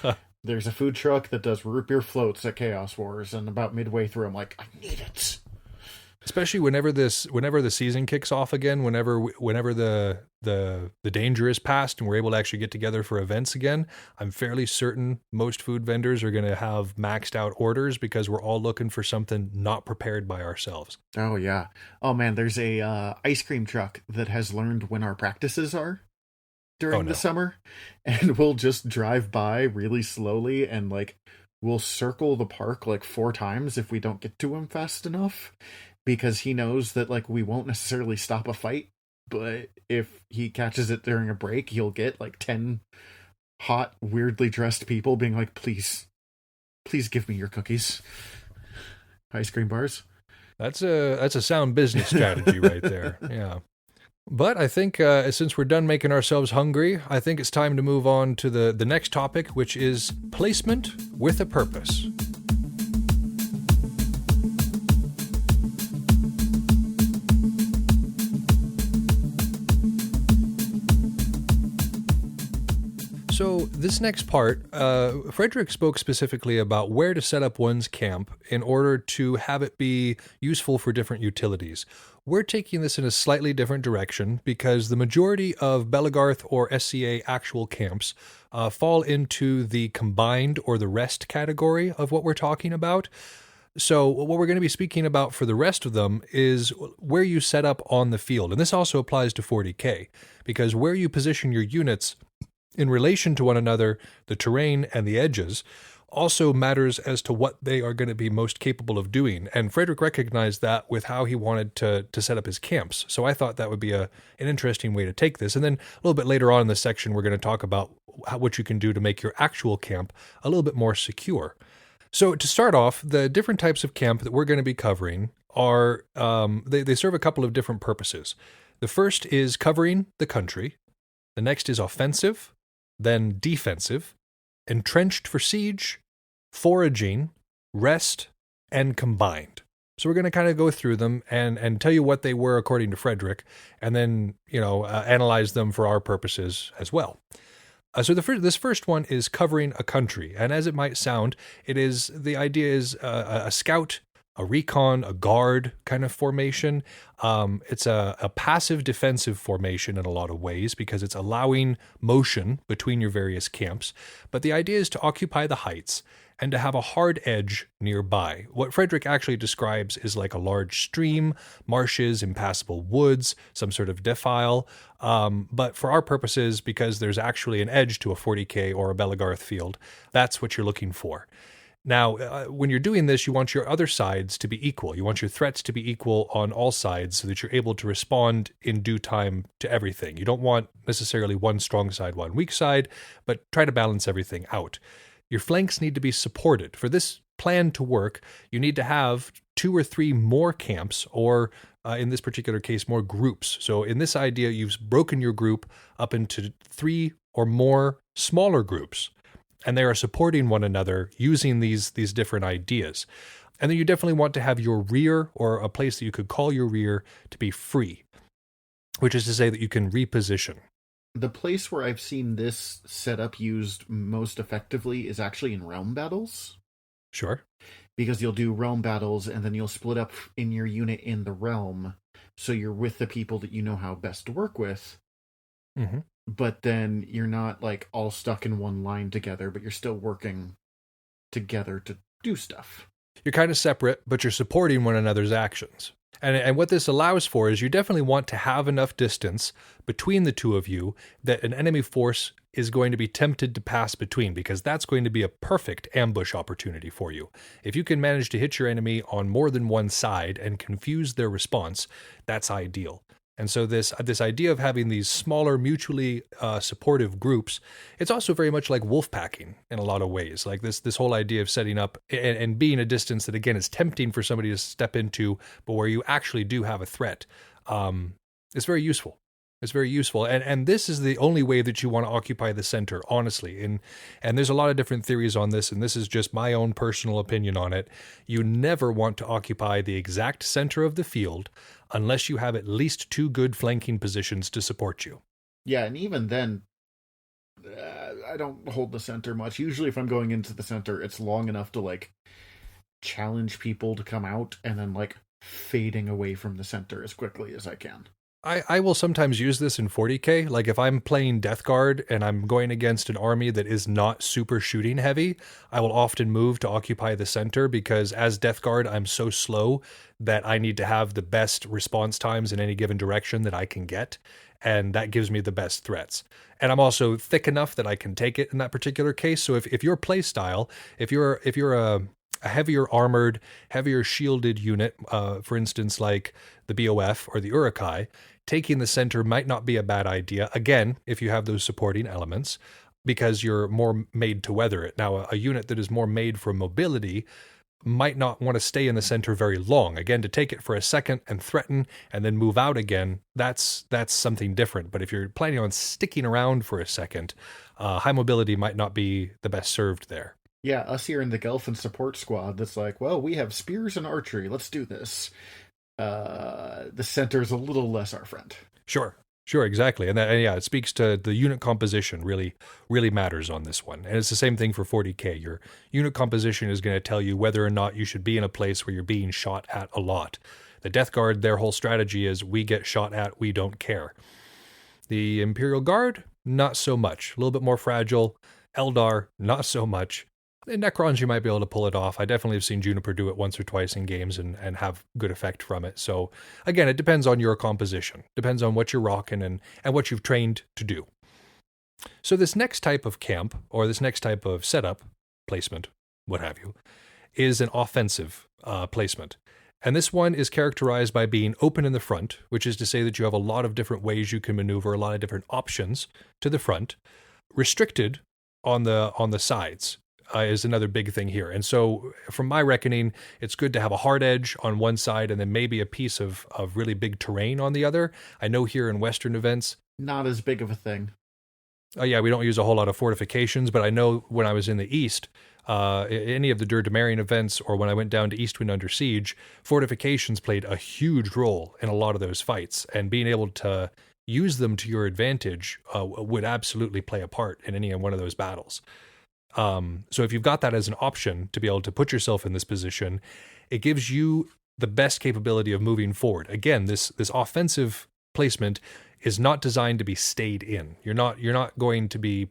a food truck that does root beer floats at Chaos Wars, and about midway through, I'm like, I need it. Especially whenever the season kicks off again, whenever the danger is past and we're able to actually get together for events again, I'm fairly certain most food vendors are going to have maxed out orders because we're all looking for something not prepared by ourselves. Oh yeah. Oh man, there's a ice cream truck that has learned when our practices are during the summer, and we'll just drive by really slowly and like we'll circle the park like 4 times if we don't get to him fast enough. Because he knows that, like, we won't necessarily stop a fight, but if he catches it during a break, he'll get, like, 10 hot, weirdly dressed people being like, please give me your cookies. Ice cream bars. That's a sound business strategy right there, yeah. But I think since we're done making ourselves hungry, I think it's time to move on to the next topic, which is placement with a purpose. So this next part, Frederick spoke specifically about where to set up one's camp in order to have it be useful for different utilities. We're taking this in a slightly different direction because the majority of Belagarth or SCA actual camps fall into the combined or the rest category of what we're talking about. So what we're going to be speaking about for the rest of them is where you set up on the field. And this also applies to 40K because where you position your units in relation to one another, the terrain and the edges, also matters as to what they are going to be most capable of doing. And Frederick recognized that with how he wanted to set up his camps. So I thought that would be an interesting way to take this. And then a little bit later on in the section, we're going to talk about what you can do to make your actual camp a little bit more secure. So to start off, the different types of camp that we're going to be covering are, they serve a couple of different purposes. The first is covering the country. The next is offensive, then defensive, entrenched for siege, foraging, rest, and combined. So we're going to kind of go through them and tell you what they were according to Frederick, and then, analyze them for our purposes as well. So this first one is covering a country, and as it might sound, the idea is a scout, a recon, a guard kind of formation. It's a passive defensive formation in a lot of ways because it's allowing motion between your various camps. But the idea is to occupy the heights and to have a hard edge nearby. What Frederick actually describes is like a large stream, marshes, impassable woods, some sort of defile. But for our purposes, because there's actually an edge to a 40K or a Belagarth field, that's what you're looking for. Now, when you're doing this, you want your other sides to be equal. You want your threats to be equal on all sides so that you're able to respond in due time to everything. You don't want necessarily one strong side, one weak side, but try to balance everything out. Your flanks need to be supported. For this plan to work, you need to have 2 or 3 more camps, or in this particular case, more groups. So in this idea, you've broken your group up into 3 or more smaller groups, and they are supporting one another using these different ideas. And then you definitely want to have your rear, or a place that you could call your rear, to be free, which is to say that you can reposition. The place where I've seen this setup used most effectively is actually in realm battles. Sure. Because you'll do realm battles, and then you'll split up in your unit in the realm, so you're with the people that you know how best to work with. Mm-hmm. But then you're not like all stuck in one line together, but you're still working together to do stuff. You're kind of separate, but you're supporting one another's actions. And what this allows for is you definitely want to have enough distance between the two of you that an enemy force is going to be tempted to pass between, because that's going to be a perfect ambush opportunity for you. If you can manage to hit your enemy on more than one side and confuse their response, that's ideal. And so this idea of having these smaller, mutually supportive groups, it's also very much like wolf packing in a lot of ways. Like this whole idea of setting up and being a distance that, again, is tempting for somebody to step into, but where you actually do have a threat. It's very useful. It's very useful. And this is the only way that you want to occupy the center, honestly. And there's a lot of different theories on this, and this is just my own personal opinion on it. You never want to occupy the exact center of the field unless you have at least 2 good flanking positions to support you. Yeah, and even then, I don't hold the center much. Usually if I'm going into the center, it's long enough to, like, challenge people to come out, and then, like, fading away from the center as quickly as I can. I will sometimes use this in 40K. Like if I'm playing Death Guard and I'm going against an army that is not super shooting heavy, I will often move to occupy the center, because as Death Guard, I'm so slow that I need to have the best response times in any given direction that I can get. And that gives me the best threats. And I'm also thick enough that I can take it in that particular case. So if your play style, if you're a heavier armored, heavier shielded unit, for instance, like the BOF or the Urukai, taking the center might not be a bad idea, again, if you have those supporting elements, because you're more made to weather it. Now, a unit that is more made for mobility might not want to stay in the center very long. Again, to take it for a second and threaten and then move out again, that's something different. But if you're planning on sticking around for a second, high mobility might not be the best served there. Yeah, us here in the Gelfin support squad, that's like, well, we have spears and archery, let's do this. The center is a little less our friend. Sure, exactly. And it speaks to the unit composition really matters on this one. And it's the same thing for 40K. Your unit composition is going to tell you whether or not you should be in a place where you're being shot at a lot. The Death Guard, their whole strategy is we get shot at, we don't care. The Imperial Guard, not so much. A little bit more fragile. Eldar, not so much. In Necrons, you might be able to pull it off. I definitely have seen Juniper do it once or twice in games and have good effect from it. So, again, it depends on your composition. Depends on what you're rocking and what you've trained to do. So this next type of camp, or this next type of setup, placement, what have you, is an offensive placement. And this one is characterized by being open in the front, which is to say that you have a lot of different ways you can maneuver, a lot of different options to the front. Restricted on the sides is another big thing here. And so from my reckoning, it's good to have a hard edge on one side and then maybe a piece of really big terrain on the other. I know here in Western events, not as big of a thing. Yeah, we don't use a whole lot of fortifications, but I know when I was in the East, any of the Der Damarian events, or when I went down to Eastwind Under Siege, fortifications played a huge role in a lot of those fights, and being able to use them to your advantage would absolutely play a part in any one of those battles. So if you've got that as an option to be able to put yourself in this position, it gives you the best capability of moving forward. Again, this offensive placement is not designed to be stayed in. You're not going to be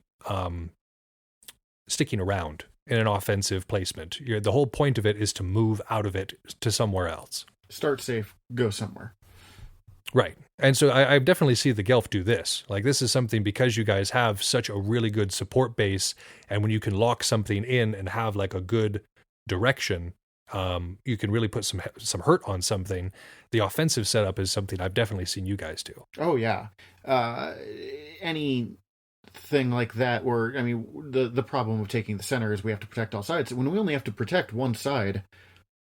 sticking around in an offensive placement. The whole point of it is to move out of it to somewhere else. Start safe, go somewhere. Right. And so I definitely see the Gelf do this. Like, this is something, because you guys have such a really good support base, and when you can lock something in and have like a good direction, you can really put some hurt on something. The offensive setup is something I've definitely seen you guys do. Oh, yeah. Any thing like that where, I mean, the problem of taking the center is we have to protect all sides. When we only have to protect one side,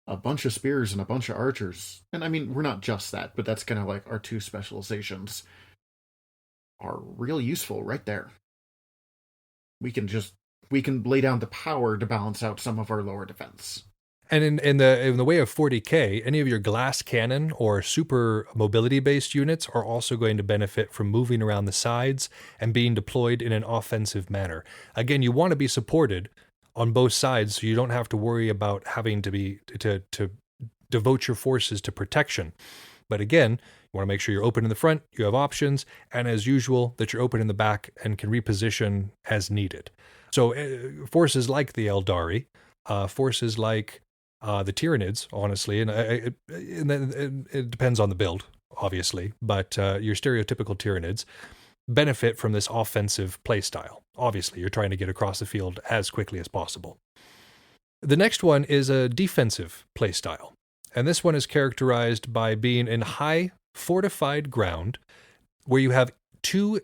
a bunch of spears and a bunch of archers, and I mean, we're not just that, but that's kind of like our two specializations, are real useful right there. We can lay down the power to balance out some of our lower defense. And in the way of 40k, any of your glass cannon or super mobility based units are also going to benefit from moving around the sides and being deployed in an offensive manner. Again, you want to be supported on both sides, so you don't have to worry about having to devote your forces to protection. But again, you want to make sure you're open in the front, you have options, and as usual, that you're open in the back and can reposition as needed. So forces like the Eldari, forces like the Tyranids, honestly, and it depends on the build, obviously, but your stereotypical Tyranids benefit from this offensive playstyle. Obviously, you're trying to get across the field as quickly as possible. The next one is a defensive playstyle, and this one is characterized by being in high fortified ground where you have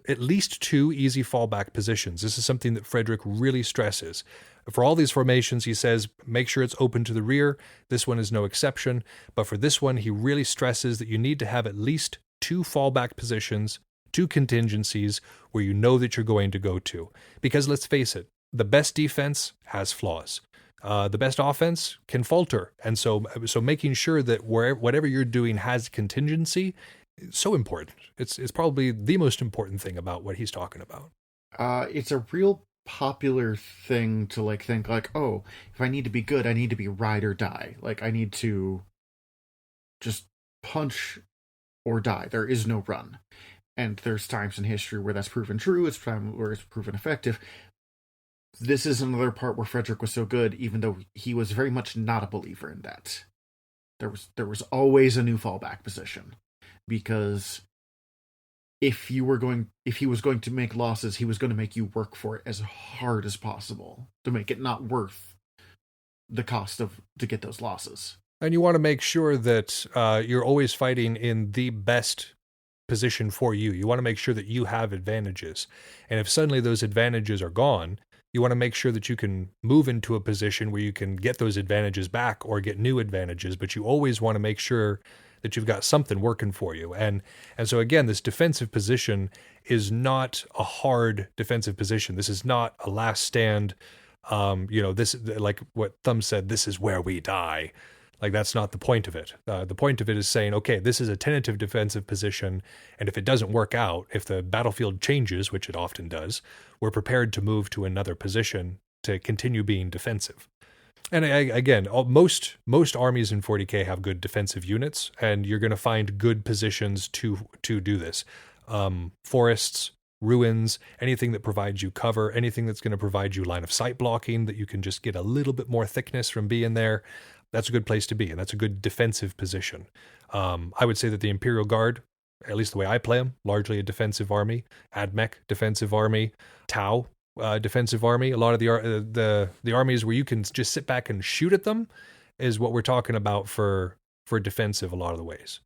at least two easy fallback positions. This is something that Frederick really stresses. For all these formations, he says, make sure it's open to the rear. This one is no exception. But for this one, he really stresses that you need to have at least two fallback positions, two contingencies where you know that you're going to go to. Because let's face it, the best defense has flaws. The best offense can falter. And so making sure that whatever you're doing has contingency is so important. It's probably the most important thing about what he's talking about. It's a real popular thing to like think like, oh, if I need to be good, I need to be ride or die. Like, I need to just punch or die. There is no run. And there's times in history where that's proven true, it's times where it's proven effective. This is another part where Frederick was so good, even though he was very much not a believer in that. There was always a new fallback position. Because if he was going to make losses, he was going to make you work for it as hard as possible to make it not worth the cost to get those losses. And you want to make sure that you're always fighting in the best position for you. You want to make sure that you have advantages. And if suddenly those advantages are gone, you want to make sure that you can move into a position where you can get those advantages back or get new advantages, but you always want to make sure that you've got something working for you. And so again, this defensive position is not a hard defensive position. This is not a last stand. This, like what Thumb said, this is where we die. Like, that's not the point of it. The point of it is saying, okay, this is a tentative defensive position, and if it doesn't work out, if the battlefield changes, which it often does, we're prepared to move to another position to continue being defensive. And again, most armies in 40k have good defensive units, and you're going to find good positions to do this. Forests, ruins, anything that provides you cover, anything that's going to provide you line of sight blocking, that you can just get a little bit more thickness from being there. That's a good place to be, and that's a good defensive position. I would say that the Imperial Guard at least the way I play them, largely a defensive army. Admech, defensive army. Tau, defensive army. A lot of the armies where you can just sit back and shoot at them is what we're talking about for defensive a lot of the ways.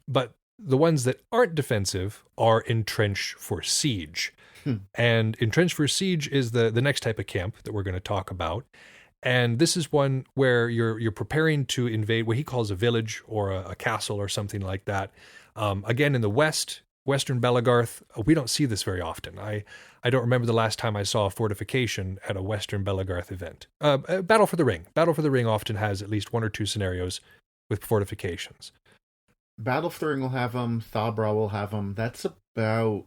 But the ones that aren't defensive are entrench for siege. And entrench for siege is the next type of camp that we're going to talk about. And this is one where you're preparing to invade what he calls a village or a castle or something like that. Again, in the Western Belagarth, we don't see this very often. I don't remember the last time I saw a fortification at a Western Belagarth event. Battle for the Ring. Battle for the Ring often has at least one or two scenarios with fortifications. Battle for the Ring will have them. Thabra will have them. That's about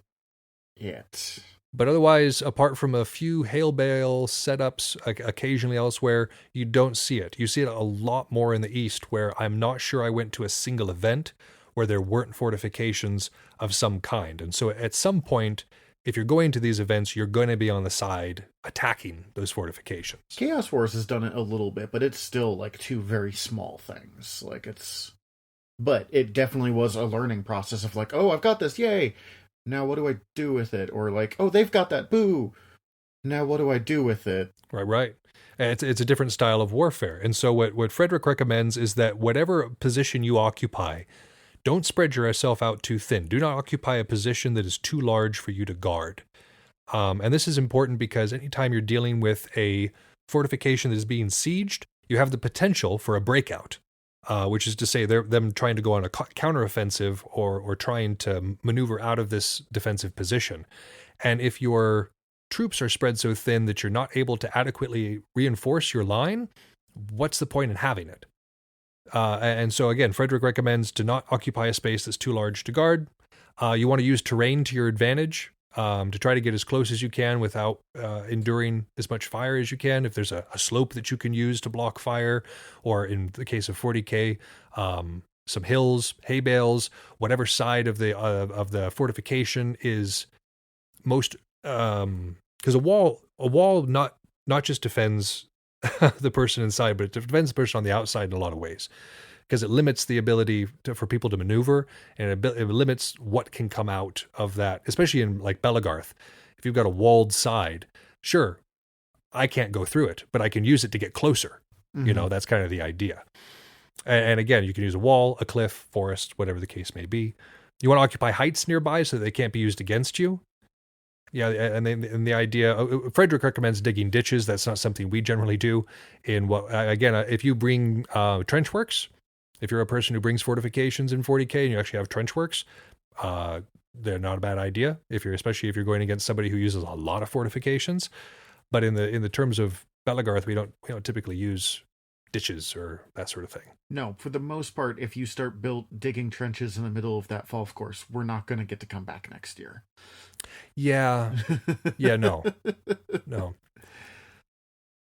it. But otherwise, apart from a few hail bale setups occasionally elsewhere, you don't see it. You see it a lot more in the East, where I'm not sure I went to a single event where there weren't fortifications of some kind. And so at some point, if you're going to these events, you're going to be on the side attacking those fortifications. Chaos Wars has done it a little bit, but it's still like two very small things. But it definitely was a learning process of like, oh, I've got this, yay! Now what do I do with it? Or like, oh, they've got that, boo! Now what do I do with it? Right. And it's a different style of warfare. And so what Frederick recommends is that whatever position you occupy, don't spread yourself out too thin. Do not occupy a position that is too large for you to guard. And this is important because anytime you're dealing with a fortification that is being sieged, you have the potential for a breakout. Which is to say them trying to go on a counteroffensive or trying to maneuver out of this defensive position. And if your troops are spread so thin that you're not able to adequately reinforce your line, what's the point in having it? And so again, Frederick recommends to not occupy a space that's too large to guard. You want to use terrain to your advantage to try to get as close as you can without enduring as much fire as you can. If there's a slope that you can use to block fire, or in the case of 40K, some hills, hay bales, whatever side of the fortification is most, because a wall not just defends the person inside, but it defends the person on the outside in a lot of ways. Because it limits the ability for people to maneuver, and it limits what can come out of that, especially in like Belagarth. If you've got a walled side, sure, I can't go through it, but I can use it to get closer. Mm-hmm. That's kind of the idea. And again, you can use a wall, a cliff, forest, whatever the case may be. You want to occupy heights nearby so that they can't be used against you. Yeah, and the idea, Frederick recommends digging ditches. That's not something we generally do. If you bring trench works, if you're a person who brings fortifications in 40K and you actually have trench works, they're not a bad idea. Especially if you're going against somebody who uses a lot of fortifications. But in the terms of Belagarth, we don't typically use ditches or that sort of thing. No, for the most part, if you start digging trenches in the middle of that golf course, we're not going to get to come back next year. Yeah. No.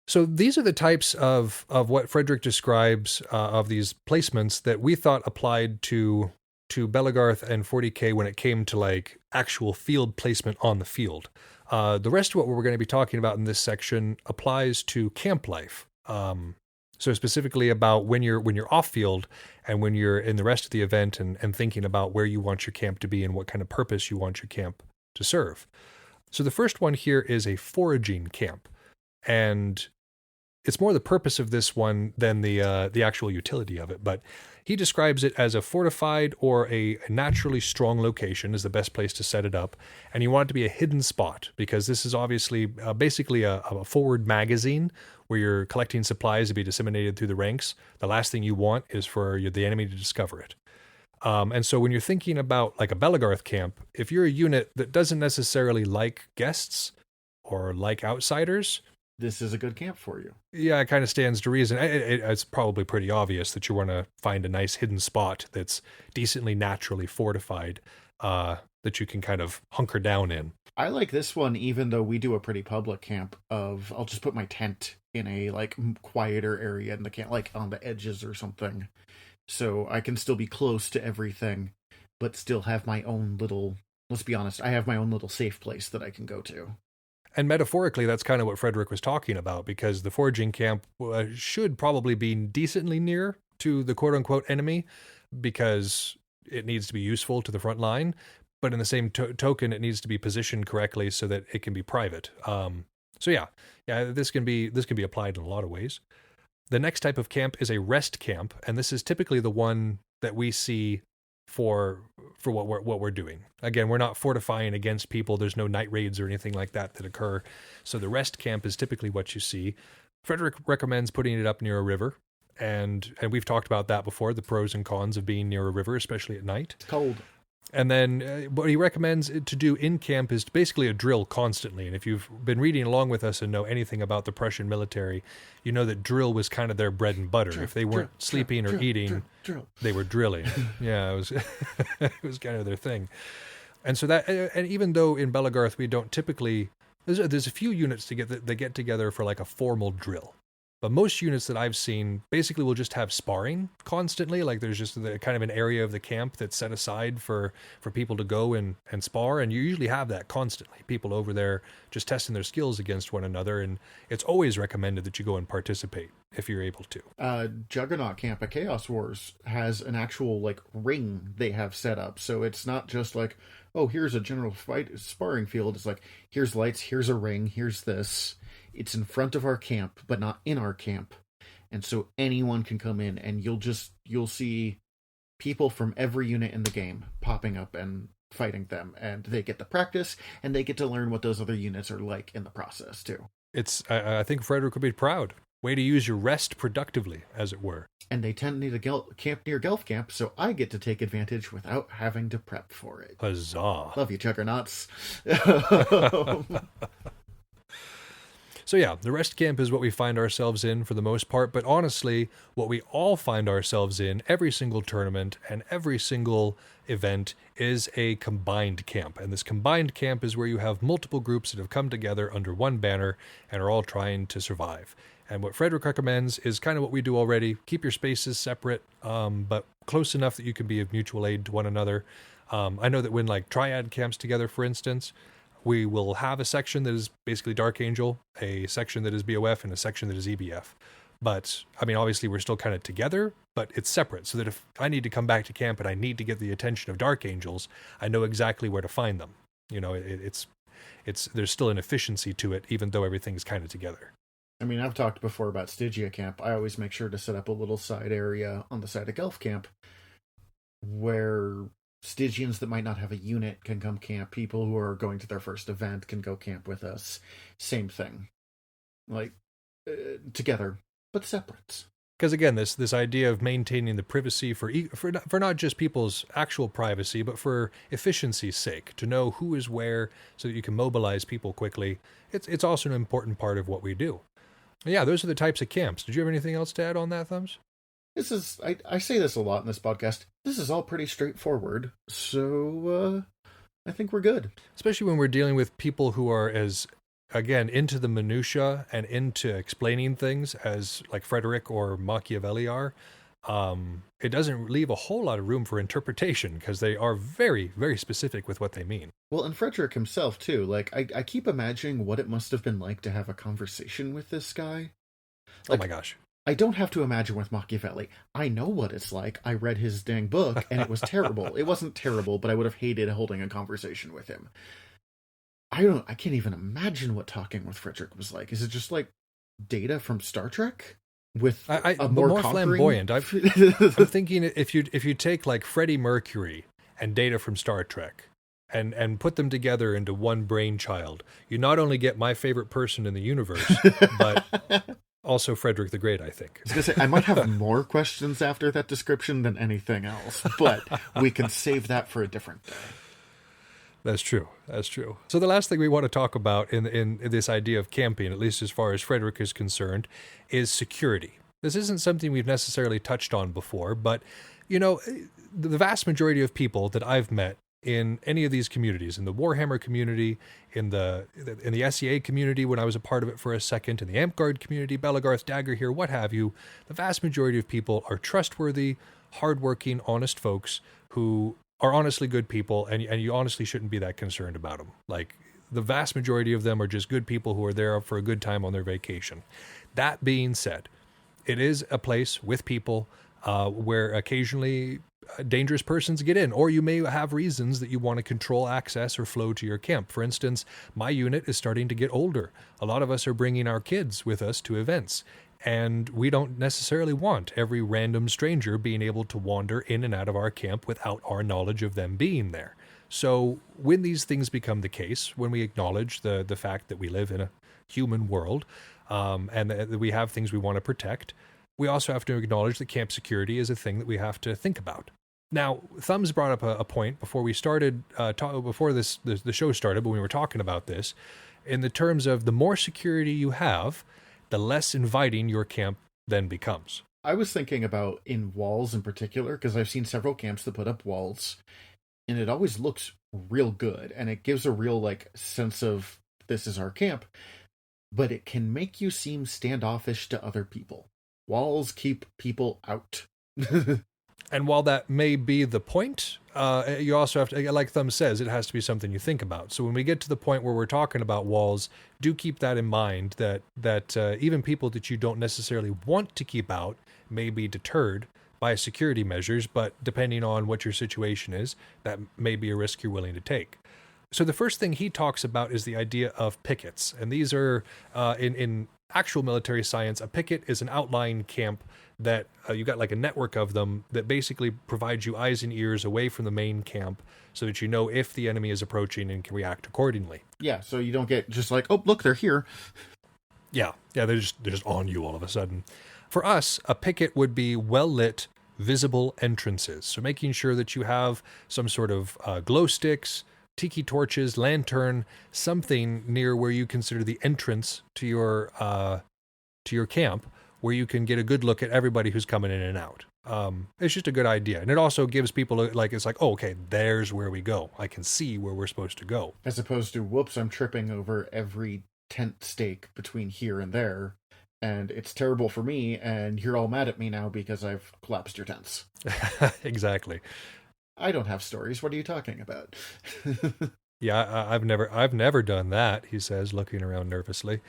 So these are the types of what Frederick describes of these placements that we thought applied to Belagarth and 40K when it came to like actual field placement on the field. The rest of what we're going to be talking about in this section applies to camp life. So specifically about when you're off field and when you're in the rest of the event and thinking about where you want your camp to be and what kind of purpose you want your camp to serve. So the first one here is a foraging camp. And it's more the purpose of this one than the actual utility of it. But he describes it as a fortified or a naturally strong location is the best place to set it up. And you want it to be a hidden spot because this is obviously basically a forward magazine where you're collecting supplies to be disseminated through the ranks. The last thing you want is for the enemy to discover it. And so when you're thinking about like a Belagarth camp, if you're a unit that doesn't necessarily like guests or like outsiders, this is a good camp for you. Yeah, it kind of stands to reason. It's probably pretty obvious that you want to find a nice hidden spot that's decently naturally fortified that you can kind of hunker down in. I like this one, even though we do a pretty public camp of, I'll just put my tent in a like quieter area in the camp, like on the edges or something. So I can still be close to everything, but still have my own little, let's be honest, I have my own little safe place that I can go to. And metaphorically, that's kind of what Frederick was talking about, because the foraging camp should probably be decently near to the quote-unquote enemy, because it needs to be useful to the front line, but in the same token, it needs to be positioned correctly so that it can be private. So yeah, this can be applied in a lot of ways. The next type of camp is a rest camp, and this is typically the one that we see for what we're doing. Again, we're not fortifying against people. There's no night raids or anything like that occur. So the rest camp is typically what you see. Frederick recommends putting it up near a river, and we've talked about that before, the pros and cons of being near a river, especially at night. It's cold. And then what he recommends to do in camp is basically a drill constantly. And if you've been reading along with us and know anything about the Prussian military, you know that drill was kind of their bread and butter. If they weren't sleeping or eating, they were drilling. Yeah, it was it was kind of their thing. And so that, and even though in Belagarth we don't typically, there's a few units that get together for like a formal drill. But most units that I've seen basically will just have sparring constantly. Like there's just kind of an area of the camp that's set aside for people to go and spar. And you usually have that constantly. People over there just testing their skills against one another. And it's always recommended that you go and participate if you're able to. Juggernaut Camp at Chaos Wars has an actual like ring they have set up. So it's not just like, oh, here's a general sparring field. It's like, here's lights, here's a ring, here's this. It's in front of our camp, but not in our camp. And so anyone can come in and you'll see people from every unit in the game popping up and fighting them. And they get to practice and they get to learn what those other units are like in the process too. I think Frederick would be proud. Way to use your rest productively, as it were. And they tend to need a camp near Gelf Camp, so I get to take advantage without having to prep for it. Huzzah. Love you, Juggernauts. So yeah, the rest camp is what we find ourselves in for the most part, but honestly, what we all find ourselves in every single tournament and every single event is a combined camp. And this combined camp is where you have multiple groups that have come together under one banner and are all trying to survive. And what Frederick recommends is kind of what we do already. Keep your spaces separate, but close enough that you can be of mutual aid to one another. I know that when like Triad camps together, for instance, we will have a section that is basically Dark Angel, a section that is BOF, and a section that is EBF. But, I mean, obviously we're still kind of together, but it's separate, so that if I need to come back to camp and I need to get the attention of Dark Angels, I know exactly where to find them. You know, it's there's still an efficiency to it, even though everything's kind of together. I mean, I've talked before about Stygia Camp. I always make sure to set up a little side area on the side of Gelf Camp where Stygians that might not have a unit can come camp. People who are going to their first event can go camp with us. Same thing. Like, together, but separate. Because again, this idea of maintaining the privacy for not just people's actual privacy, but for efficiency's sake, to know who is where so that you can mobilize people quickly, it's also an important part of what we do. Yeah, those are the types of camps. Did you have anything else to add on that, Thumbs? This is, I say this a lot in this podcast, this is all pretty straightforward, so I think we're good. Especially when we're dealing with people who are as, again, into the minutia and into explaining things as like Frederick or Machiavelli are. It doesn't leave a whole lot of room for interpretation because they are very, very specific with what they mean. Well, and Frederick himself, too. Like, I keep imagining what it must have been like to have a conversation with this guy. Like, oh my gosh. I don't have to imagine with Machiavelli. I know what it's like. I read his dang book, and it was terrible. It wasn't terrible, but I would have hated holding a conversation with him. I can't even imagine what talking with Frederick was like. Is it just like Data from Star Trek? With a more flamboyant. I'm thinking if you take like Freddie Mercury and Data from Star Trek and put them together into one brainchild, you not only get my favorite person in the universe, but also Frederick the Great, I think. I was going to say, I might have more questions after that description than anything else, but we can save that for a different day. That's true. So the last thing we want to talk about in this idea of camping, at least as far as Frederick is concerned, is security. This isn't something we've necessarily touched on before, but, you know, the vast majority of people that I've met in any of these communities, in the Warhammer community, in the SEA community when I was a part of it for a second, in the Amtgard community, Belagarth, Dagger here, what have you, the vast majority of people are trustworthy, hardworking, honest folks who are honestly good people, and you honestly shouldn't be that concerned about them. Like, the vast majority of them are just good people who are there for a good time on their vacation. That being said, it is a place with people where occasionally dangerous persons get in, or you may have reasons that you want to control access or flow to your camp. For instance, my unit is starting to get older. A lot of us are bringing our kids with us to events, and we don't necessarily want every random stranger being able to wander in and out of our camp without our knowledge of them being there. So when these things become the case, when we acknowledge the fact that we live in a human world, and that we have things we want to protect, we also have to acknowledge that camp security is a thing that we have to think about. Now, Thumbs brought up a point before we started, before the show started, but when we were talking about this, in the terms of the more security you have, the less inviting your camp then becomes. I was thinking about in walls in particular, because I've seen several camps that put up walls, and it always looks real good, and it gives a real, like, sense of, this is our camp, but it can make you seem standoffish to other people. Walls keep people out. And while that may be the point, you also have to, like Thumb says, it has to be something you think about. So when we get to the point where we're talking about walls, do keep that in mind, that even people that you don't necessarily want to keep out may be deterred by security measures, but depending on what your situation is, that may be a risk you're willing to take. So the first thing he talks about is the idea of pickets. And these are, in actual military science, a picket is an outlying camp that you got like a network of them that basically provides you eyes and ears away from the main camp so that you know if the enemy is approaching and can react accordingly. Yeah, so you don't get just like, oh, look, they're here. Yeah, they're just on you all of a sudden. For us, a picket would be well-lit, visible entrances. So making sure that you have some sort of glow sticks, tiki torches, lantern, something near where you consider the entrance to your camp, where you can get a good look at everybody who's coming in and out. It's just a good idea. And it also gives people, it's like, oh, okay, there's where we go. I can see where we're supposed to go. As opposed to, whoops, I'm tripping over every tent stake between here and there, and it's terrible for me, and you're all mad at me now because I've collapsed your tents. Exactly. I don't have stories. What are you talking about? Yeah, I've never done that, he says, looking around nervously.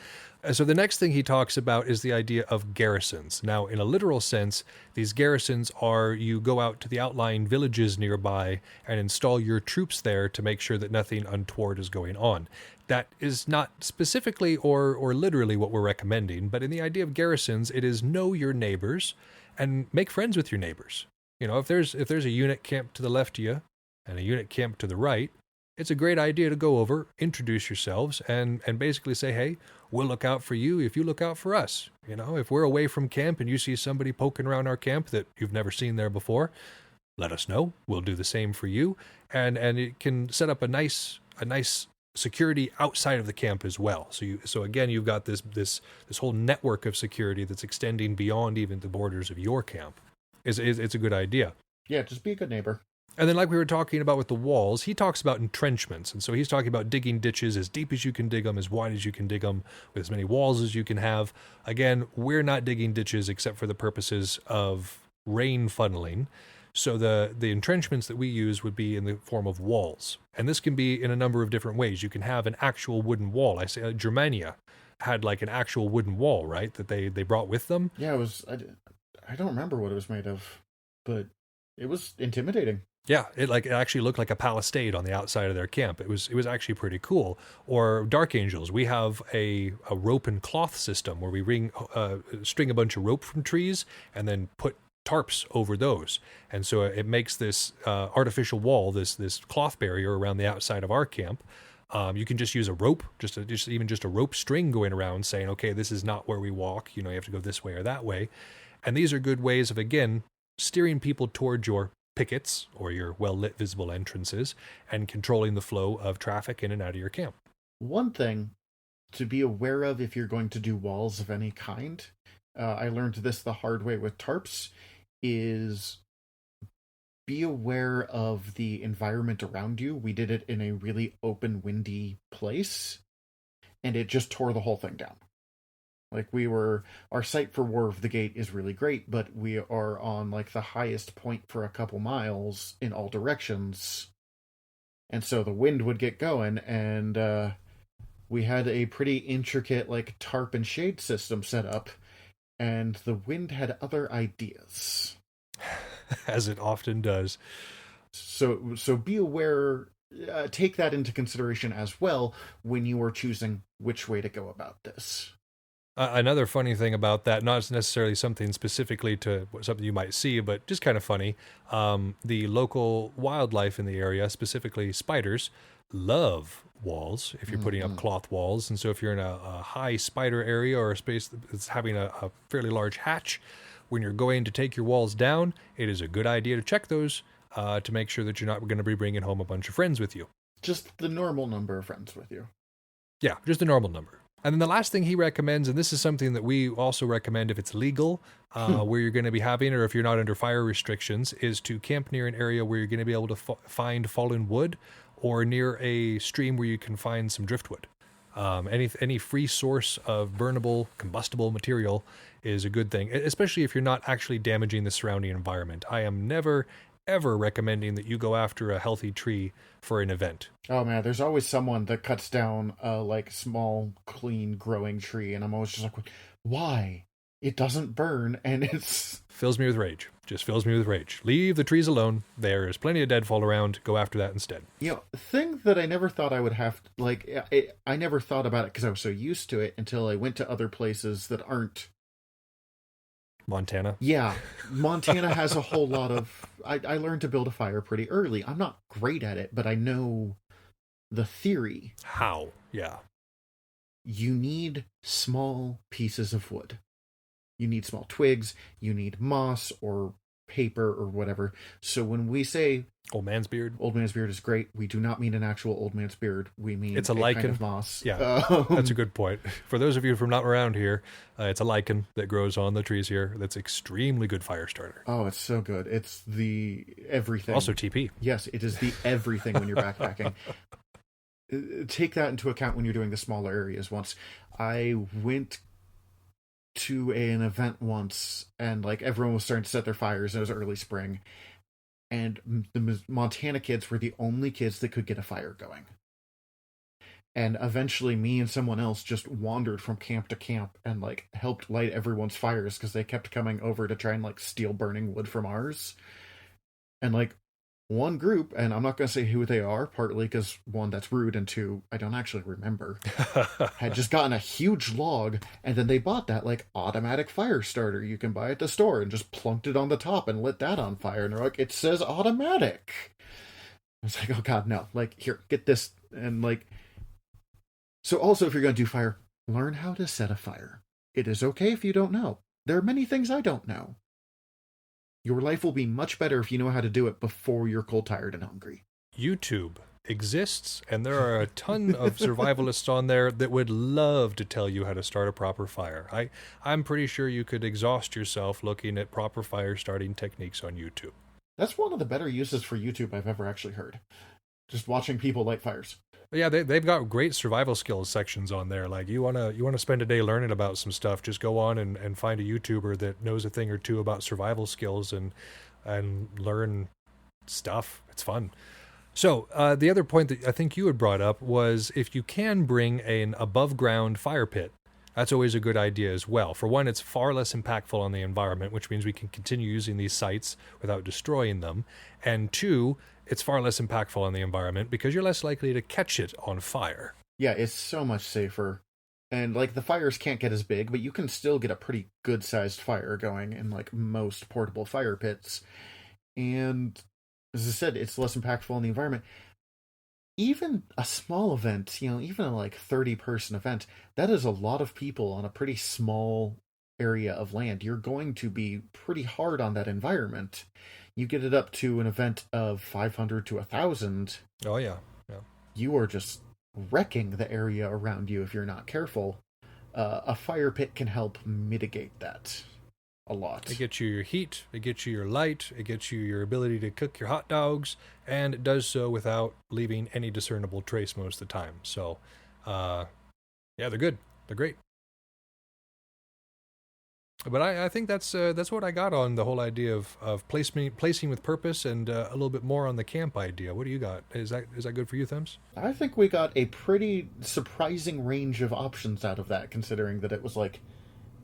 So the next thing he talks about is the idea of garrisons. Now, in a literal sense, these garrisons are you go out to the outlying villages nearby and install your troops there to make sure that nothing untoward is going on. That is not specifically or literally what we're recommending, but in the idea of garrisons, it is know your neighbors and make friends with your neighbors. You know, if there's a unit camped to the left of you and a unit camped to the right, it's a great idea to go over, introduce yourselves, and basically say, hey, we'll look out for you if you look out for us. You know, if we're away from camp and you see somebody poking around our camp that you've never seen there before, let us know. We'll do the same for you. And it can set up a nice security outside of the camp as well. So again, you've got this whole network of security that's extending beyond even the borders of your camp. It's a good idea. Yeah, just be a good neighbor. And then like we were talking about with the walls, he talks about entrenchments. And so he's talking about digging ditches as deep as you can dig them, as wide as you can dig them, with as many walls as you can have. Again, we're not digging ditches except for the purposes of rain funneling. So the entrenchments that we use would be in the form of walls. And this can be in a number of different ways. You can have an actual wooden wall. I say Germania had like an actual wooden wall, right, that they brought with them. Yeah, it was... I don't remember what it was made of, but it was intimidating. Yeah, it actually looked like a palisade on the outside of their camp. It was actually pretty cool. Or Dark Angels, we have a rope and cloth system where we string a bunch of rope from trees and then put tarps over those. And so it makes this artificial wall, this cloth barrier around the outside of our camp. You can just use a rope, just a rope string going around saying, okay, this is not where we walk. You know, you have to go this way or that way. And these are good ways of, again, steering people towards your pickets or your well-lit visible entrances and controlling the flow of traffic in and out of your camp. One thing to be aware of if you're going to do walls of any kind, I learned this the hard way with tarps, is be aware of the environment around you. We did it in a really open, windy place, and it just tore the whole thing down. Like our site for War of the Gate is really great, but we are on like the highest point for a couple miles in all directions. And so the wind would get going, and we had a pretty intricate like tarp and shade system set up, and the wind had other ideas. as it often does. So be aware, take that into consideration as well when you are choosing which way to go about this. Another funny thing about that, not necessarily something specifically to something you might see, but just kind of funny, the local wildlife in the area, specifically spiders, love walls if you're putting up cloth walls. And so if you're in a high spider area or a space that's having a fairly large hatch, when you're going to take your walls down, it is a good idea to check those to make sure that you're not going to be bringing home a bunch of friends with you. Just the normal number of friends with you. Yeah, just the normal number. And then the last thing he recommends, and this is something that we also recommend if it's legal, where you're going to be having, or if you're not under fire restrictions, is to camp near an area where you're going to be able to find fallen wood, or near a stream where you can find some driftwood. Any free source of burnable, combustible material is a good thing, especially if you're not actually damaging the surrounding environment. I am never, ever recommending that you go after a healthy tree for an event. Oh man, there's always someone that cuts down a like small, clean, growing tree, and I'm always just like, why? It doesn't burn, and it's... Fills me with rage. Just fills me with rage. Leave the trees alone. There is plenty of deadfall around. Go after that instead. You know, the thing that I never thought I would have, like, I never thought about it because I was so used to it until I went to other places that aren't... Montana? Yeah, Montana has a whole lot of... I learned to build a fire pretty early. I'm not great at it, but I know the theory. How? Yeah. You need small pieces of wood. You need small twigs, you need moss or paper or whatever. So when we say... Old man's beard? Old man's beard is great. We do not mean an actual old man's beard. We mean it's a lichen. Kind of moss. Yeah, that's a good point. For those of you from not around here, it's a lichen that grows on the trees here. That's extremely good fire starter. Oh, it's so good. It's the everything. Also TP. Yes, it is the everything when you're backpacking. Take that into account when you're doing the smaller areas. Once I went to an event once, and like everyone was starting to set their fires, and it was early spring, and the Montana kids were the only kids that could get a fire going. And eventually me and someone else just wandered from camp to camp and like helped light everyone's fires because they kept coming over to try and like steal burning wood from ours. And like one group, and I'm not going to say who they are, partly because one, that's rude, and two, I don't actually remember, had just gotten a huge log, and then they bought that like automatic fire starter you can buy at the store and just plunked it on the top and lit that on fire. And they're like, it says automatic. I was like, oh god, no, like, here, get this. And like, so also if you're going to do fire, learn how to set a fire. It is okay if you don't know. There are many things I don't know. Your life will be much better if you know how to do it before you're cold, tired, and hungry. YouTube exists, and there are a ton of survivalists on there that would love to tell you how to start a proper fire. I'm pretty sure you could exhaust yourself looking at proper fire starting techniques on YouTube. That's one of the better uses for YouTube I've ever actually heard. Just watching people light fires. Yeah, they've got great survival skills sections on there. Like you wanna spend a day learning about some stuff, just go on and find a YouTuber that knows a thing or two about survival skills and learn stuff. It's fun. So the other point that I think you had brought up was if you can bring an above ground fire pit, that's always a good idea as well. For one, it's far less impactful on the environment, which means we can continue using these sites without destroying them. And two, it's far less impactful on the environment because you're less likely to catch it on fire. Yeah, it's so much safer. And like the fires can't get as big, but you can still get a pretty good sized fire going in like most portable fire pits. And as I said, it's less impactful on the environment. Even a small event, even a like 30-person event, that is a lot of people on a pretty small area of land. You're going to be pretty hard on that environment. You get it up to an event of 500 to 1,000. Oh, yeah. You are just wrecking the area around you if you're not careful. A fire pit can help mitigate that a lot. It gets you your heat, it gets you your light, it gets you your ability to cook your hot dogs, and it does so without leaving any discernible trace most of the time. So, yeah, they're good. They're great. But I think that's what I got on the whole idea of placing with purpose and a little bit more on the camp idea. What do you got? Is that good for you, Thems? I think we got a pretty surprising range of options out of that, considering that it was like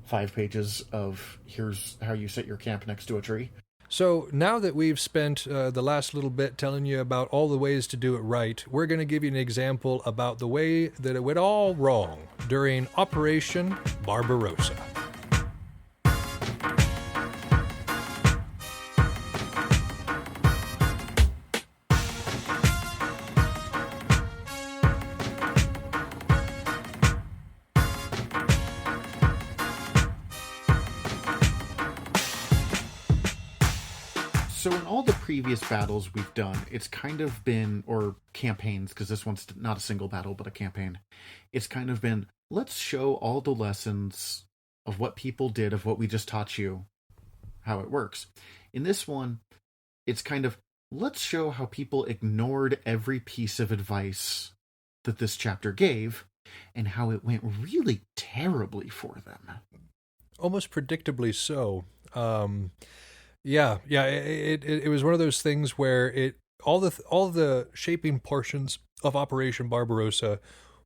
5 pages of here's how you set your camp next to a tree. So now that we've spent the last little bit telling you about all the ways to do it right, we're going to give you an example about the way that it went all wrong during Operation Barbarossa. So in all the previous battles we've done, it's kind of been, or campaigns, because this one's not a single battle, but a campaign. It's kind of been, let's show all the lessons of what people did, of what we just taught you, how it works. In this one, it's kind of, let's show how people ignored every piece of advice that this chapter gave, and how it went really terribly for them. Almost predictably so. Yeah. It was one of those things where all the shaping portions of Operation Barbarossa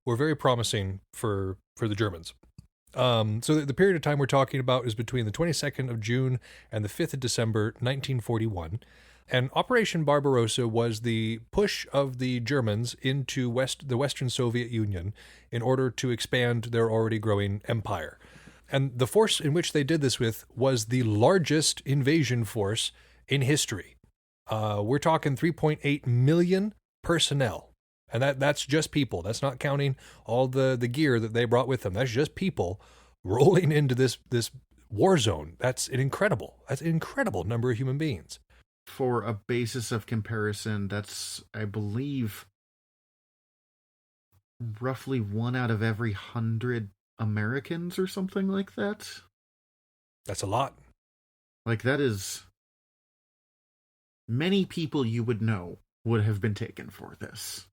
were very promising for the Germans. So the period of time we're talking about is between the 22nd of June and the 5th of December, 1941. And Operation Barbarossa was the push of the Germans into the Western Soviet Union in order to expand their already growing empire. And the force in which they did this with was the largest invasion force in history. We're talking 3.8 million personnel. And that's just people. That's not counting all the gear that they brought with them. That's just people rolling into this war zone. That's an incredible number of human beings. For a basis of comparison, that's, I believe, roughly 1 out of every 100 Americans or something like that. That's a lot. Like, that is... Many people you would know would have been taken for this.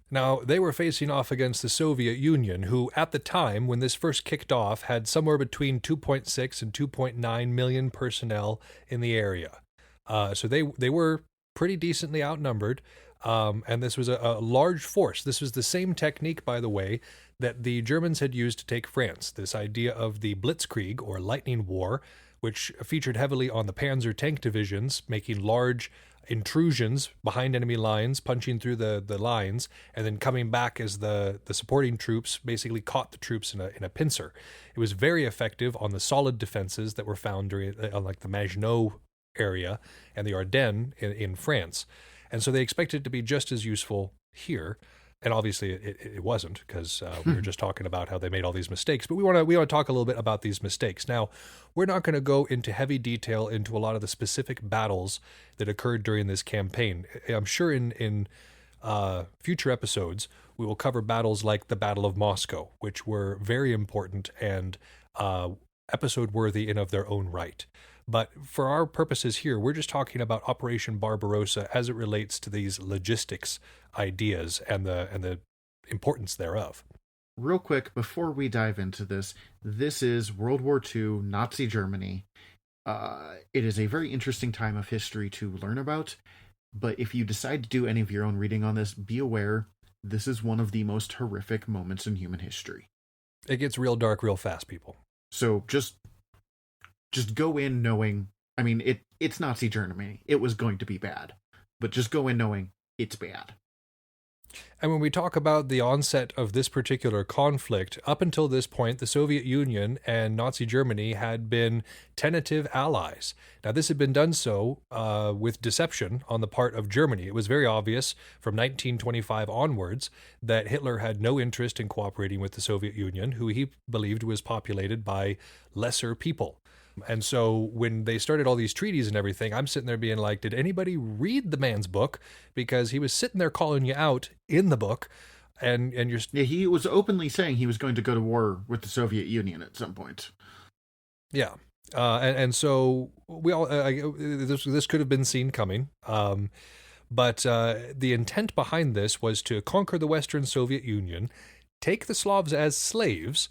Now, they were facing off against the Soviet Union, who at the time, when this first kicked off, had somewhere between 2.6 and 2.9 million personnel in the area. So they were pretty decently outnumbered, and this was a large force. This was the same technique, by the way, that the Germans had used to take France, this idea of the Blitzkrieg, or lightning war, which featured heavily on the Panzer tank divisions, making large intrusions behind enemy lines, punching through the lines, and then coming back as the supporting troops basically caught the troops in a pincer. It was very effective on the solid defenses that were found during like the Maginot area and the Ardennes in France. And so they expected it to be just as useful here. And obviously it wasn't, because we were just talking about how they made all these mistakes. But we want to talk a little bit about these mistakes. Now, we're not going to go into heavy detail into a lot of the specific battles that occurred during this campaign. I'm sure in future episodes we will cover battles like the Battle of Moscow, which were very important and episode worthy in of their own right. But for our purposes here, we're just talking about Operation Barbarossa as it relates to these logistics ideas and the importance thereof. Real quick, before we dive into this is World War II, Nazi Germany. It is a very interesting time of history to learn about, but if you decide to do any of your own reading on this, be aware this is one of the most horrific moments in human history. It gets real dark real fast, people. So just go in knowing, I mean, it's Nazi Germany. It was going to be bad. But just go in knowing it's bad. And when we talk about the onset of this particular conflict, up until this point, the Soviet Union and Nazi Germany had been tentative allies. Now, this had been done so with deception on the part of Germany. It was very obvious from 1925 onwards that Hitler had no interest in cooperating with the Soviet Union, who he believed was populated by lesser people. And so when they started all these treaties and everything, I'm sitting there being like, did anybody read the man's book? Because he was sitting there calling you out in the book, and you're... Yeah, he was openly saying he was going to go to war with the Soviet Union at some point. Yeah. And so we all... this could have been seen coming. But the intent behind this was to conquer the Western Soviet Union, take the Slavs as slaves,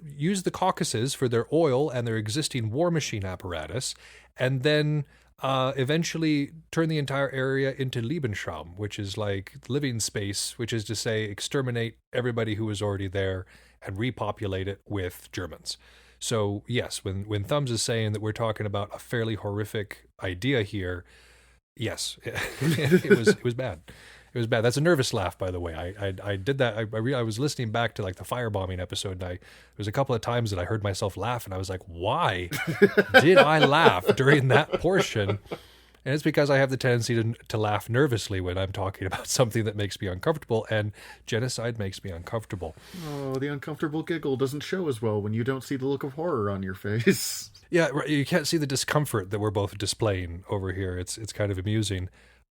use the Caucasus for their oil and their existing war machine apparatus, and then eventually turn the entire area into Lebensraum, which is like living space, which is to say exterminate everybody who was already there and repopulate it with Germans. So yes, when Thumbs is saying that we're talking about a fairly horrific idea here, yes, it was bad. It was bad. That's a nervous laugh, by the way. I did that. I was listening back to like the firebombing episode, and there was a couple of times that I heard myself laugh, and I was like, why did I laugh during that portion? And it's because I have the tendency to laugh nervously when I'm talking about something that makes me uncomfortable, and genocide makes me uncomfortable. Oh, the uncomfortable giggle doesn't show as well when you don't see the look of horror on your face. Yeah, you can't see the discomfort that we're both displaying over here. It's kind of amusing,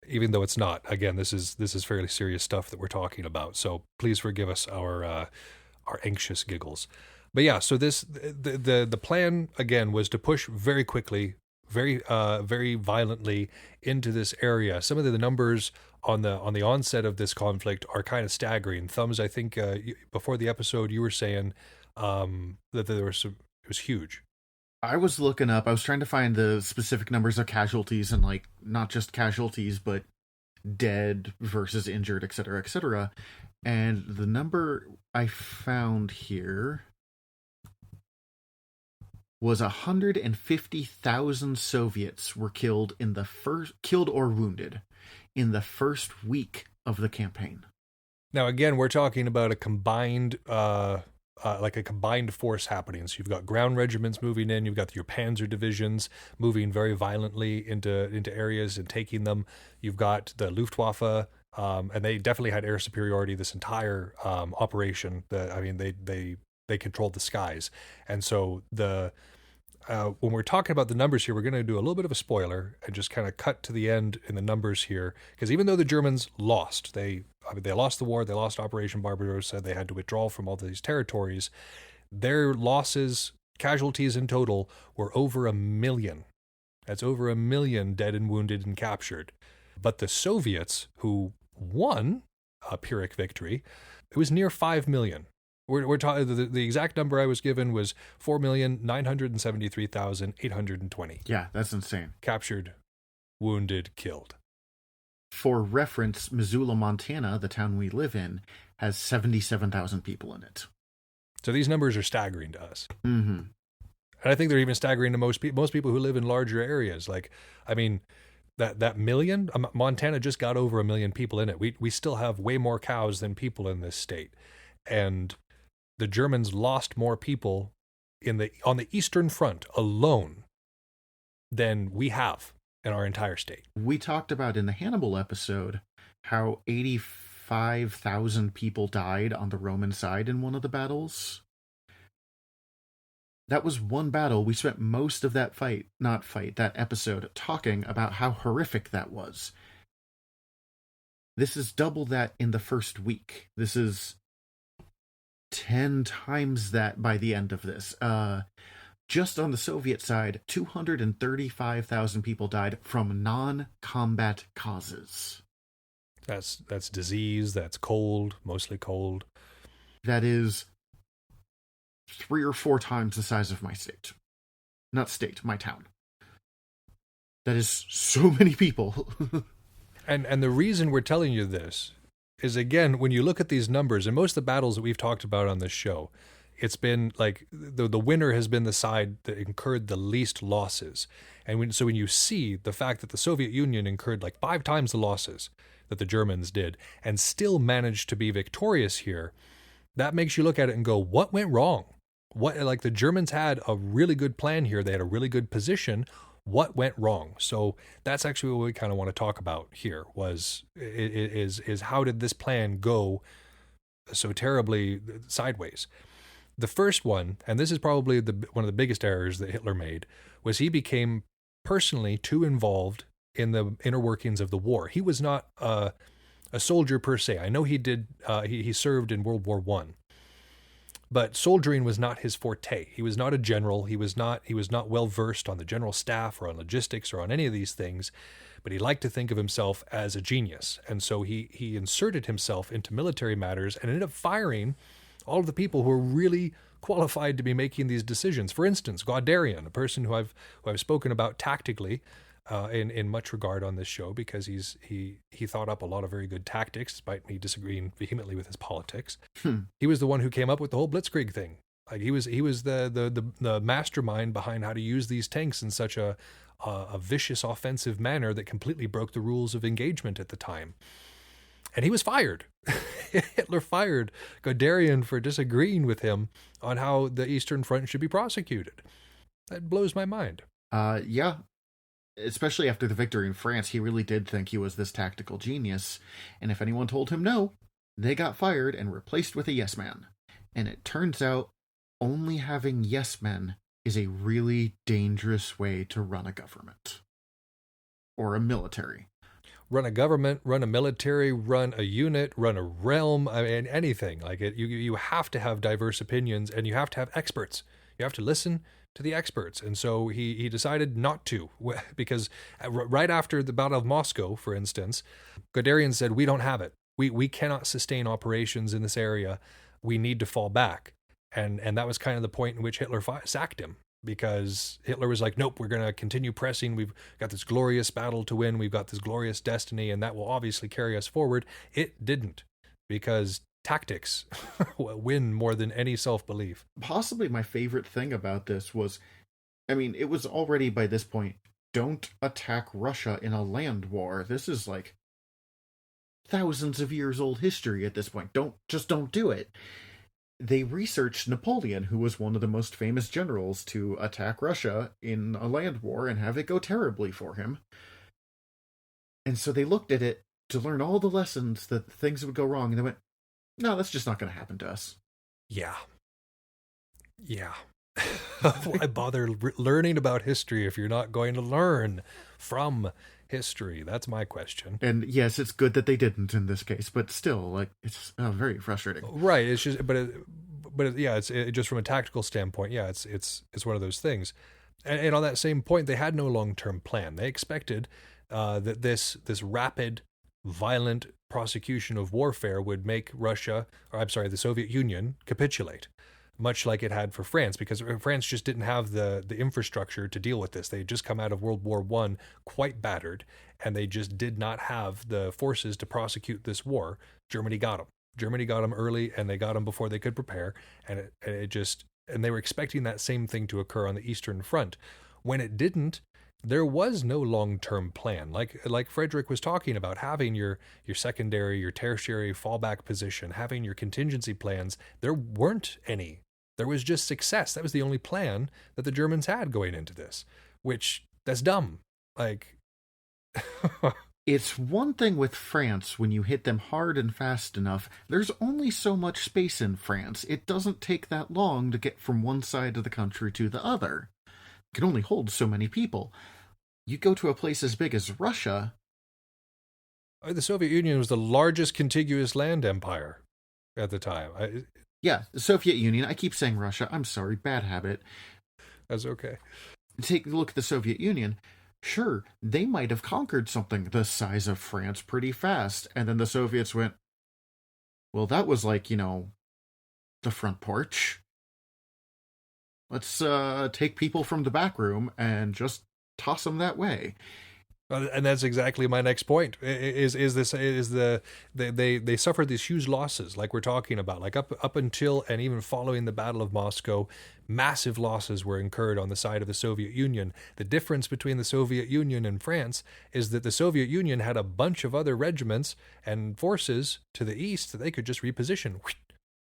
even though it's not. Again, this is fairly serious stuff that we're talking about. So please forgive us our anxious giggles. But yeah, so the plan again was to push very quickly, very violently into this area. Some of the numbers on the onset of this conflict are kind of staggering. Thumbs, I think before the episode you were saying that there was it was huge. I was looking up, I was trying to find the specific numbers of casualties, and like not just casualties, but dead versus injured, etc., etc. And the number I found here was 150,000 Soviets were killed or wounded in the first week of the campaign. Now, again, we're talking about a combined force happening. So you've got ground regiments moving in, you've got your Panzer divisions moving very violently into areas and taking them. You've got the Luftwaffe, and they definitely had air superiority this entire operation. They controlled the skies, and so when we're talking about the numbers here, we're going to do a little bit of a spoiler and just kind of cut to the end in the numbers here, because even though the Germans lost, they lost the war, they lost Operation Barbarossa, they had to withdraw from all these territories. Their losses, casualties in total, were over 1 million. That's over 1 million dead and wounded and captured. But the Soviets, who won a Pyrrhic victory, it was near 5 million. We're talking, the exact number I was given was 4,973,820. Yeah, that's insane. Captured, wounded, killed. For reference, Missoula, Montana, the town we live in, has 77,000 people in it. So these numbers are staggering to us. Mm-hmm. And I think they're even staggering to most people who live in larger areas. Like, I mean, that million, Montana just got over 1 million people in it. We still have way more cows than people in this state. And the Germans lost more people on the Eastern Front alone than we have in our entire state. We talked about in the Hannibal episode how 85,000 people died on the Roman side in one of the battles. That was one battle. We spent most of that that episode talking about how horrific that was. This is double that in the first week. This is 10 times that by the end of this. Just on the Soviet side, 235,000 people died from non-combat causes. That's disease, that's cold, mostly cold. That is 3 or 4 times the size of my state. Not state, my town. That is so many people. And the reason we're telling you this is, again, when you look at these numbers, and most of the battles that we've talked about on this show, it's been like the winner has been the side that incurred the least losses. And when you see the fact that the Soviet Union incurred like 5 times the losses that the Germans did and still managed to be victorious here, that makes you look at it and go, what went wrong? The Germans had a really good plan here. They had a really good position. What went wrong? So that's actually what we kind of want to talk about here is how did this plan go so terribly sideways? The first one, and this is probably one of the biggest errors that Hitler made, was he became personally too involved in the inner workings of the war. He was not a soldier per se. I know he did. He served in World War I. But soldiering was not his forte. He was not a general. He was not well versed on the general staff or on logistics or on any of these things. But he liked to think of himself as a genius, and so he inserted himself into military matters and ended up firing all of the people who were really qualified to be making these decisions. For instance, Guderian, a person who I've spoken about tactically in much regard on this show, because he thought up a lot of very good tactics, despite me disagreeing vehemently with his politics. He was the one who came up with the whole Blitzkrieg thing. Like he was the mastermind behind how to use these tanks in such a vicious offensive manner that completely broke the rules of engagement at the time. And he was fired. Hitler fired Guderian for disagreeing with him on how the Eastern Front should be prosecuted. That blows my mind. Yeah. Especially after the victory in France, he really did think he was this tactical genius. And if anyone told him no, they got fired and replaced with a yes man. And it turns out only having yes men is a really dangerous way to run a government. Or a military. Run a government, run a military, run a unit, run a realm, I mean, anything. Like it, you have to have diverse opinions, and you have to have experts. You have to listen to the experts. And so he decided not to, because right after the Battle of Moscow, for instance, Guderian said, we don't have it. We cannot sustain operations in this area. We need to fall back. And that was kind of the point in which Hitler sacked him, because Hitler was like, nope, we're going to continue pressing. We've got this glorious battle to win. We've got this glorious destiny, and that will obviously carry us forward. It didn't, because tactics win more than any self-belief. Possibly my favorite thing about this was, I mean, it was already by this point, don't attack Russia in a land war. This is like thousands of years old history at this point. Don't do it. They researched Napoleon, who was one of the most famous generals to attack Russia in a land war and have it go terribly for him. And so they looked at it to learn all the lessons that things would go wrong, and they went, no, that's just not going to happen to us. Yeah. Why bother learning about history if you're not going to learn from history? That's my question. And yes, it's good that they didn't in this case, but still, like, it's very frustrating. Right. It's just, it's just from a tactical standpoint. Yeah, it's one of those things. And on that same point, they had no long-term plan. They expected that this rapid, violent prosecution of warfare would make the Soviet Union capitulate, much like it had for France, because France just didn't have the infrastructure to deal with this. They had just come out of World War I quite battered, and they just did not have the forces to prosecute this war. Germany got them. Germany got them early, and they got them before they could prepare, and they were expecting that same thing to occur on the Eastern Front. When it didn't, there was no long-term plan. Like Frederick was talking about, having your secondary, your tertiary fallback position, having your contingency plans, there weren't any. There was just success. That was the only plan that the Germans had going into this, which, that's dumb. Like, it's one thing with France, when you hit them hard and fast enough, there's only so much space in France. It doesn't take that long to get from one side of the country to the other. It can only hold so many people. You go to a place as big as Russia. The Soviet Union was the largest contiguous land empire at the time. Yeah, the Soviet Union. I keep saying Russia. I'm sorry, bad habit. That's okay. Take a look at the Soviet Union. Sure, they might have conquered something the size of France pretty fast, and then the Soviets went, well, that was like, the front porch. Let's take people from the back room and just toss them that way. And that's exactly my next point. They suffered these huge losses, like we're talking about, like up until and even following the Battle of Moscow, massive losses were incurred on the side of the Soviet Union. The difference between the Soviet Union and France is that the Soviet Union had a bunch of other regiments and forces to the east that they could just reposition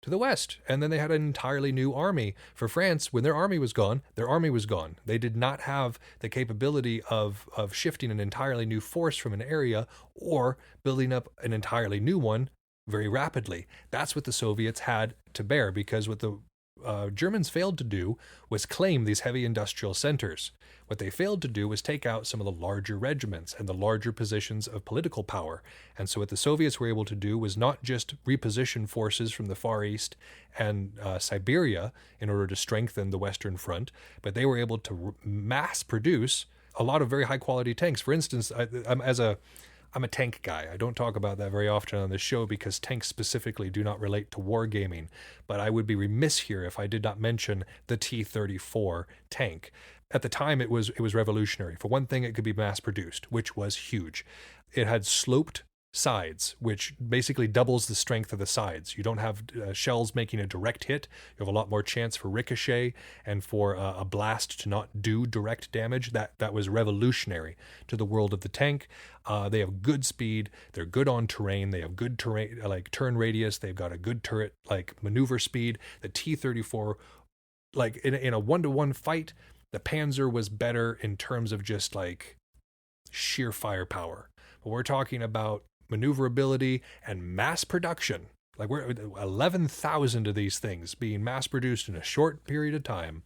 to the west, and then they had an entirely new army. For France, when their army was gone, They did not have the capability of shifting an entirely new force from an area or building up an entirely new one very rapidly. That's what the Soviets had to bear, because what the Germans failed to do was claim these heavy industrial centers. What they failed to do was take out some of the larger regiments and the larger positions of political power. And so what the Soviets were able to do was not just reposition forces from the Far East and Siberia in order to strengthen the Western Front, but they were able to mass produce a lot of very high quality tanks. For instance, I'm a tank guy. I don't talk about that very often on this show because tanks specifically do not relate to wargaming, but I would be remiss here if I did not mention the T-34 tank. At the time, it was revolutionary. For one thing, it could be mass-produced, which was huge. It had sloped sides, which basically doubles the strength of the sides. You don't have shells making a direct hit. You have a lot more chance for ricochet and for a blast to not do direct damage. That was revolutionary to the world of the tank. They have good speed. They're good on terrain. They have good terrain, like turn radius. They've got a good turret, like maneuver speed. The T-34, like in a 1-to-1 fight, the Panzer was better in terms of just like sheer firepower. But we're talking about maneuverability and mass production. Like we're 11,000 of these things being mass produced in a short period of time.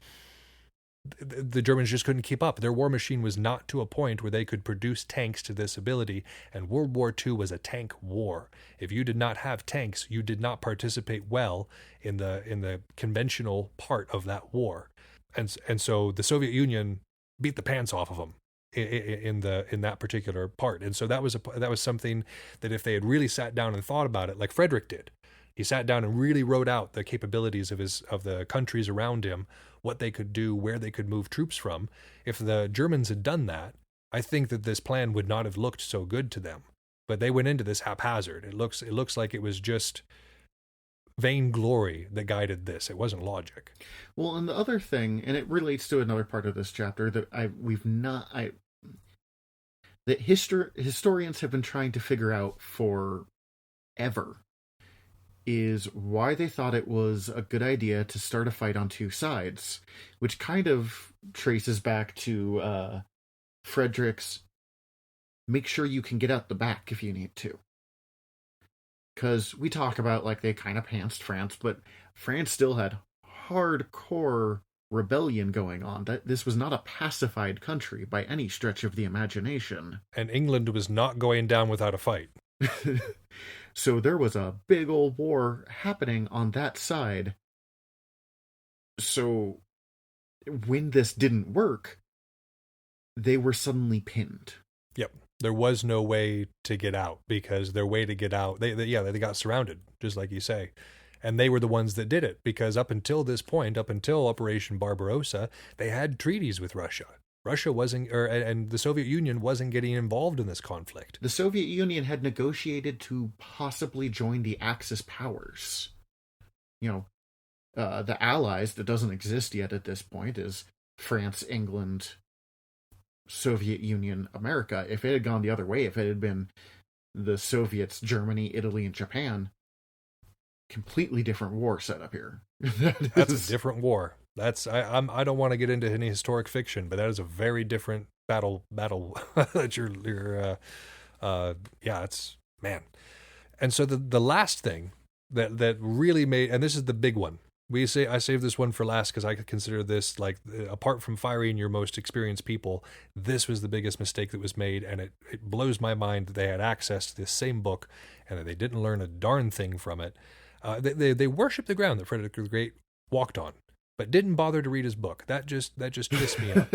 The Germans just couldn't keep up. Their war machine was not to a point where they could produce tanks to this ability, and World War II was a tank war. If you did not have tanks, you did not participate well in the conventional part of that war. And so the Soviet Union beat the pants off of them in that particular part. And so that was something that if they had really sat down and thought about it, like Frederick did, he sat down and really wrote out the capabilities of the countries around him, what they could do, where they could move troops from. If the Germans had done that, I think that this plan would not have looked so good to them. But they went into this haphazard. It looks like it was just vainglory that guided this. It wasn't logic. Well, and the other thing, and it relates to another part of this chapter that historians have been trying to figure out forever, is why they thought it was a good idea to start a fight on two sides, which kind of traces back to Frederick's make sure you can get out the back if you need to. Because we talk about like they kind of pantsed France, but France still had hardcore rebellion going on. This was not a pacified country by any stretch of the imagination. And England was not going down without a fight. So there was a big old war happening on that side. So when this didn't work, they were suddenly pinned. Yep. There was no way to get out, because their way to get out, they got surrounded, just like you say. And they were the ones that did it, because up until this point, up until Operation Barbarossa, they had treaties with Russia. Russia wasn't, and the Soviet Union wasn't getting involved in this conflict. The Soviet Union had negotiated to possibly join the Axis powers. You know, the Allies, that doesn't exist yet at this point, is France, England, Soviet Union, America. If it had gone the other way, if it had been the Soviets, Germany, Italy, and Japan, completely different war set up here. That's a different war. I don't want to get into any historic fiction, but that is a very different battle that it's, man. And so the last thing that really made, and this is the big one, I saved this one for last because I could consider this, like, apart from firing your most experienced people, this was the biggest mistake that was made, and it blows my mind that they had access to this same book and that they didn't learn a darn thing from it. They worshiped the ground that Frederick the Great walked on, but didn't bother to read his book. That just pissed me off.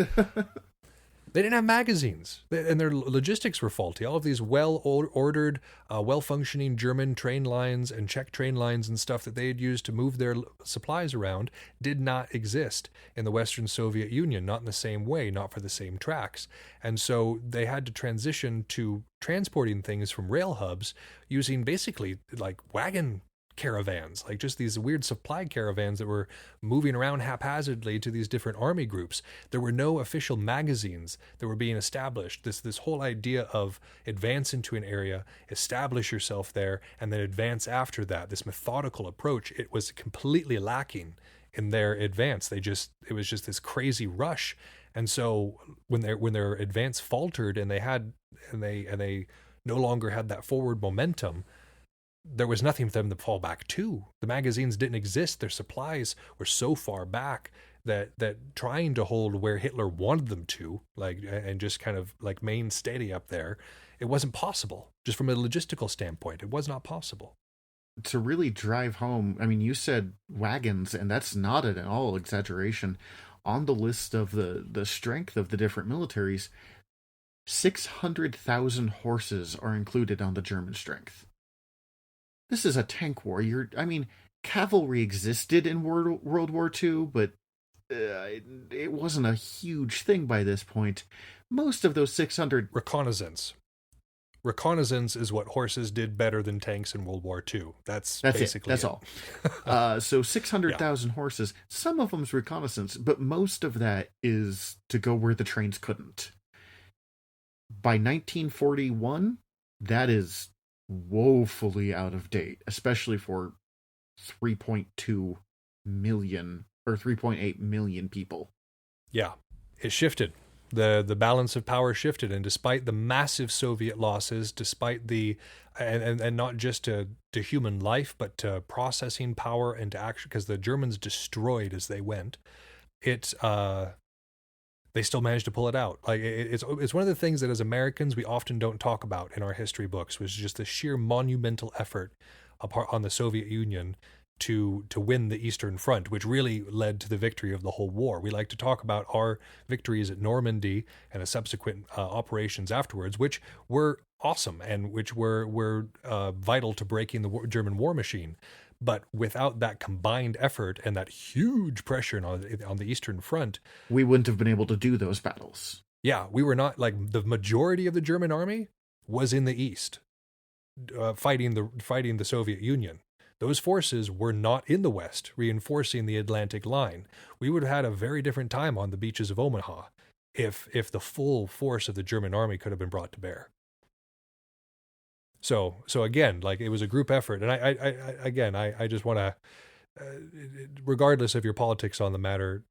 They didn't have magazines, and their logistics were faulty. All of these well-ordered, well-functioning German train lines and Czech train lines and stuff that they had used to move their supplies around did not exist in the Western Soviet Union, not in the same way, not for the same tracks. And so they had to transition to transporting things from rail hubs using basically like wagon caravans, like just these weird supply caravans that were moving around haphazardly to these different army groups. There were no official magazines that were being established. This whole idea of advance into an area, establish yourself there, and then advance after that, this methodical approach, it was completely lacking in their advance. It was just this crazy rush. And so when their advance faltered and they no longer had that forward momentum, there was nothing for them to fall back to. The magazines didn't exist. Their supplies were so far back that trying to hold where Hitler wanted them to, like, and just kind of like main steady up there, it wasn't possible. Just from a logistical standpoint, it was not possible. To really drive home, I mean, you said wagons, and that's not at all exaggeration. On the list of the strength of the different militaries, 600,000 horses are included on the German strength. This is a tank war. Cavalry existed in World War II, but it wasn't a huge thing by this point. Most of those 600... Reconnaissance. reconnaissance is what horses did better than tanks in World War II. That's basically it. That's all. So 600,000 horses. Some of them's reconnaissance, but most of that is to go where the trains couldn't. By 1941, that is woefully out of date, especially for 3.2 million or 3.8 million people. Yeah, it shifted. The balance of power shifted, and despite the massive Soviet losses, despite the and not just to human life, but to processing power and to action, because the Germans destroyed as they went, they still managed to pull it out. Like it's one of the things that as Americans we often don't talk about in our history books, was just the sheer monumental effort on the Soviet Union to win the Eastern Front, which really led to the victory of the whole war. We like to talk about our victories at Normandy and the subsequent operations afterwards, which were awesome and which were vital to breaking the German war machine. But without that combined effort and that huge pressure on the Eastern Front, we wouldn't have been able to do those battles. Yeah, we were not, like, the majority of the German army was in the East, fighting the Soviet Union. Those forces were not in the West, reinforcing the Atlantic line. We would have had a very different time on the beaches of Omaha if the full force of the German army could have been brought to bear. So again, like, it was a group effort, and I just want to, regardless of your politics on the matter,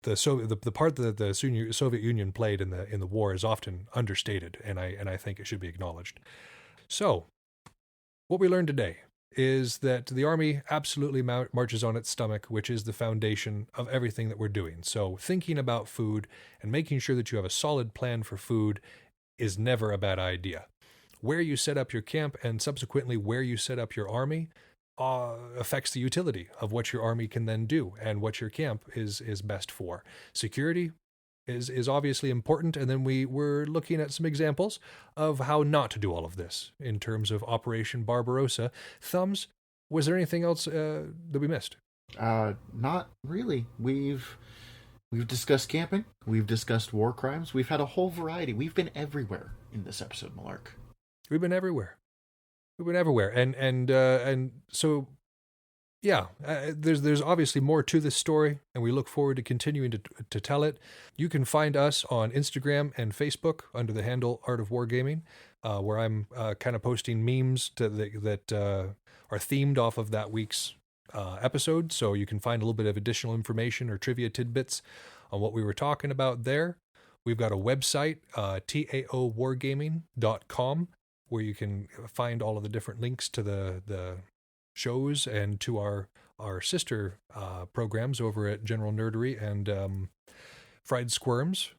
the part that the Soviet Union played in the war is often understated, and I think it should be acknowledged. So, what we learned today is that the army absolutely marches on its stomach, which is the foundation of everything that we're doing. So, thinking about food and making sure that you have a solid plan for food is never a bad idea. Where you set up your camp and subsequently where you set up your army affects the utility of what your army can then do and what your camp is best for. Security is obviously important, and then we're looking at some examples of how not to do all of this in terms of Operation Barbarossa. Thumbs, was there anything else that we missed? Not really. We've discussed camping. We've discussed war crimes. We've had a whole variety. We've been everywhere in this episode, Malark. We've been everywhere. And so, yeah, there's obviously more to this story, and we look forward to continuing to tell it. You can find us on Instagram and Facebook under the handle Art of Wargaming, where I'm kind of posting memes that are themed off of that week's episode, so you can find a little bit of additional information or trivia tidbits on what we were talking about there. We've got a website, taowargaming.com, where you can find all of the different links to the shows and to our sister programs over at General Nerdery and Fried Squirms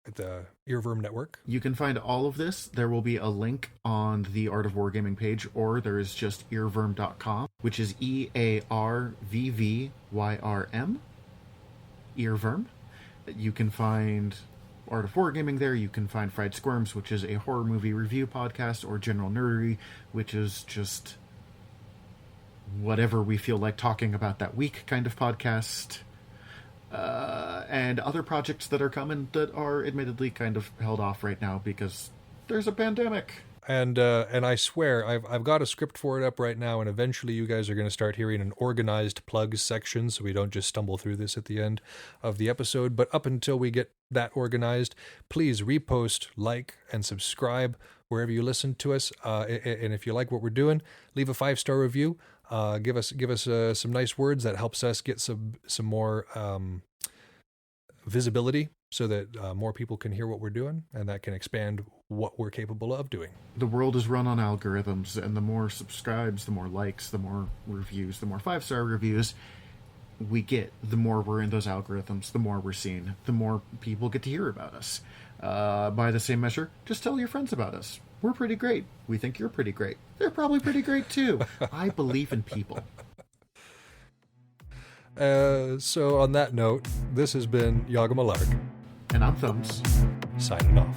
at the Earworm Network. You can find all of this. There will be a link on the Art of Wargaming page, or there is just earworm.com, which is EARVVYRM, Earworm. You can find Art of Wargaming there. You can find Fried Squirms, which is a horror movie review podcast, or General Nerdery, which is just whatever we feel like talking about that week kind of podcast. And other projects that are coming that are admittedly kind of held off right now because there's a pandemic. And I swear, I've got a script for it up right now, and eventually you guys are going to start hearing an organized plugs section, so we don't just stumble through this at the end of the episode. But up until we get that organized, please repost, like, and subscribe wherever you listen to us. And if you like what we're doing, leave a 5-star review. Give us some nice words. That helps us get some more visibility, so that more people can hear what we're doing, and that can expand what we're capable of doing. The world is run on algorithms, and the more subscribes, the more likes, the more reviews, the more 5-star reviews we get, the more we're in those algorithms, the more we're seen, the more people get to hear about us. By the same measure, just tell your friends about us. We're pretty great. We think you're pretty great. They're probably pretty great too. I believe in people. So on that note, this has been Yaga Malark. And I'm Thumbs. Signing off.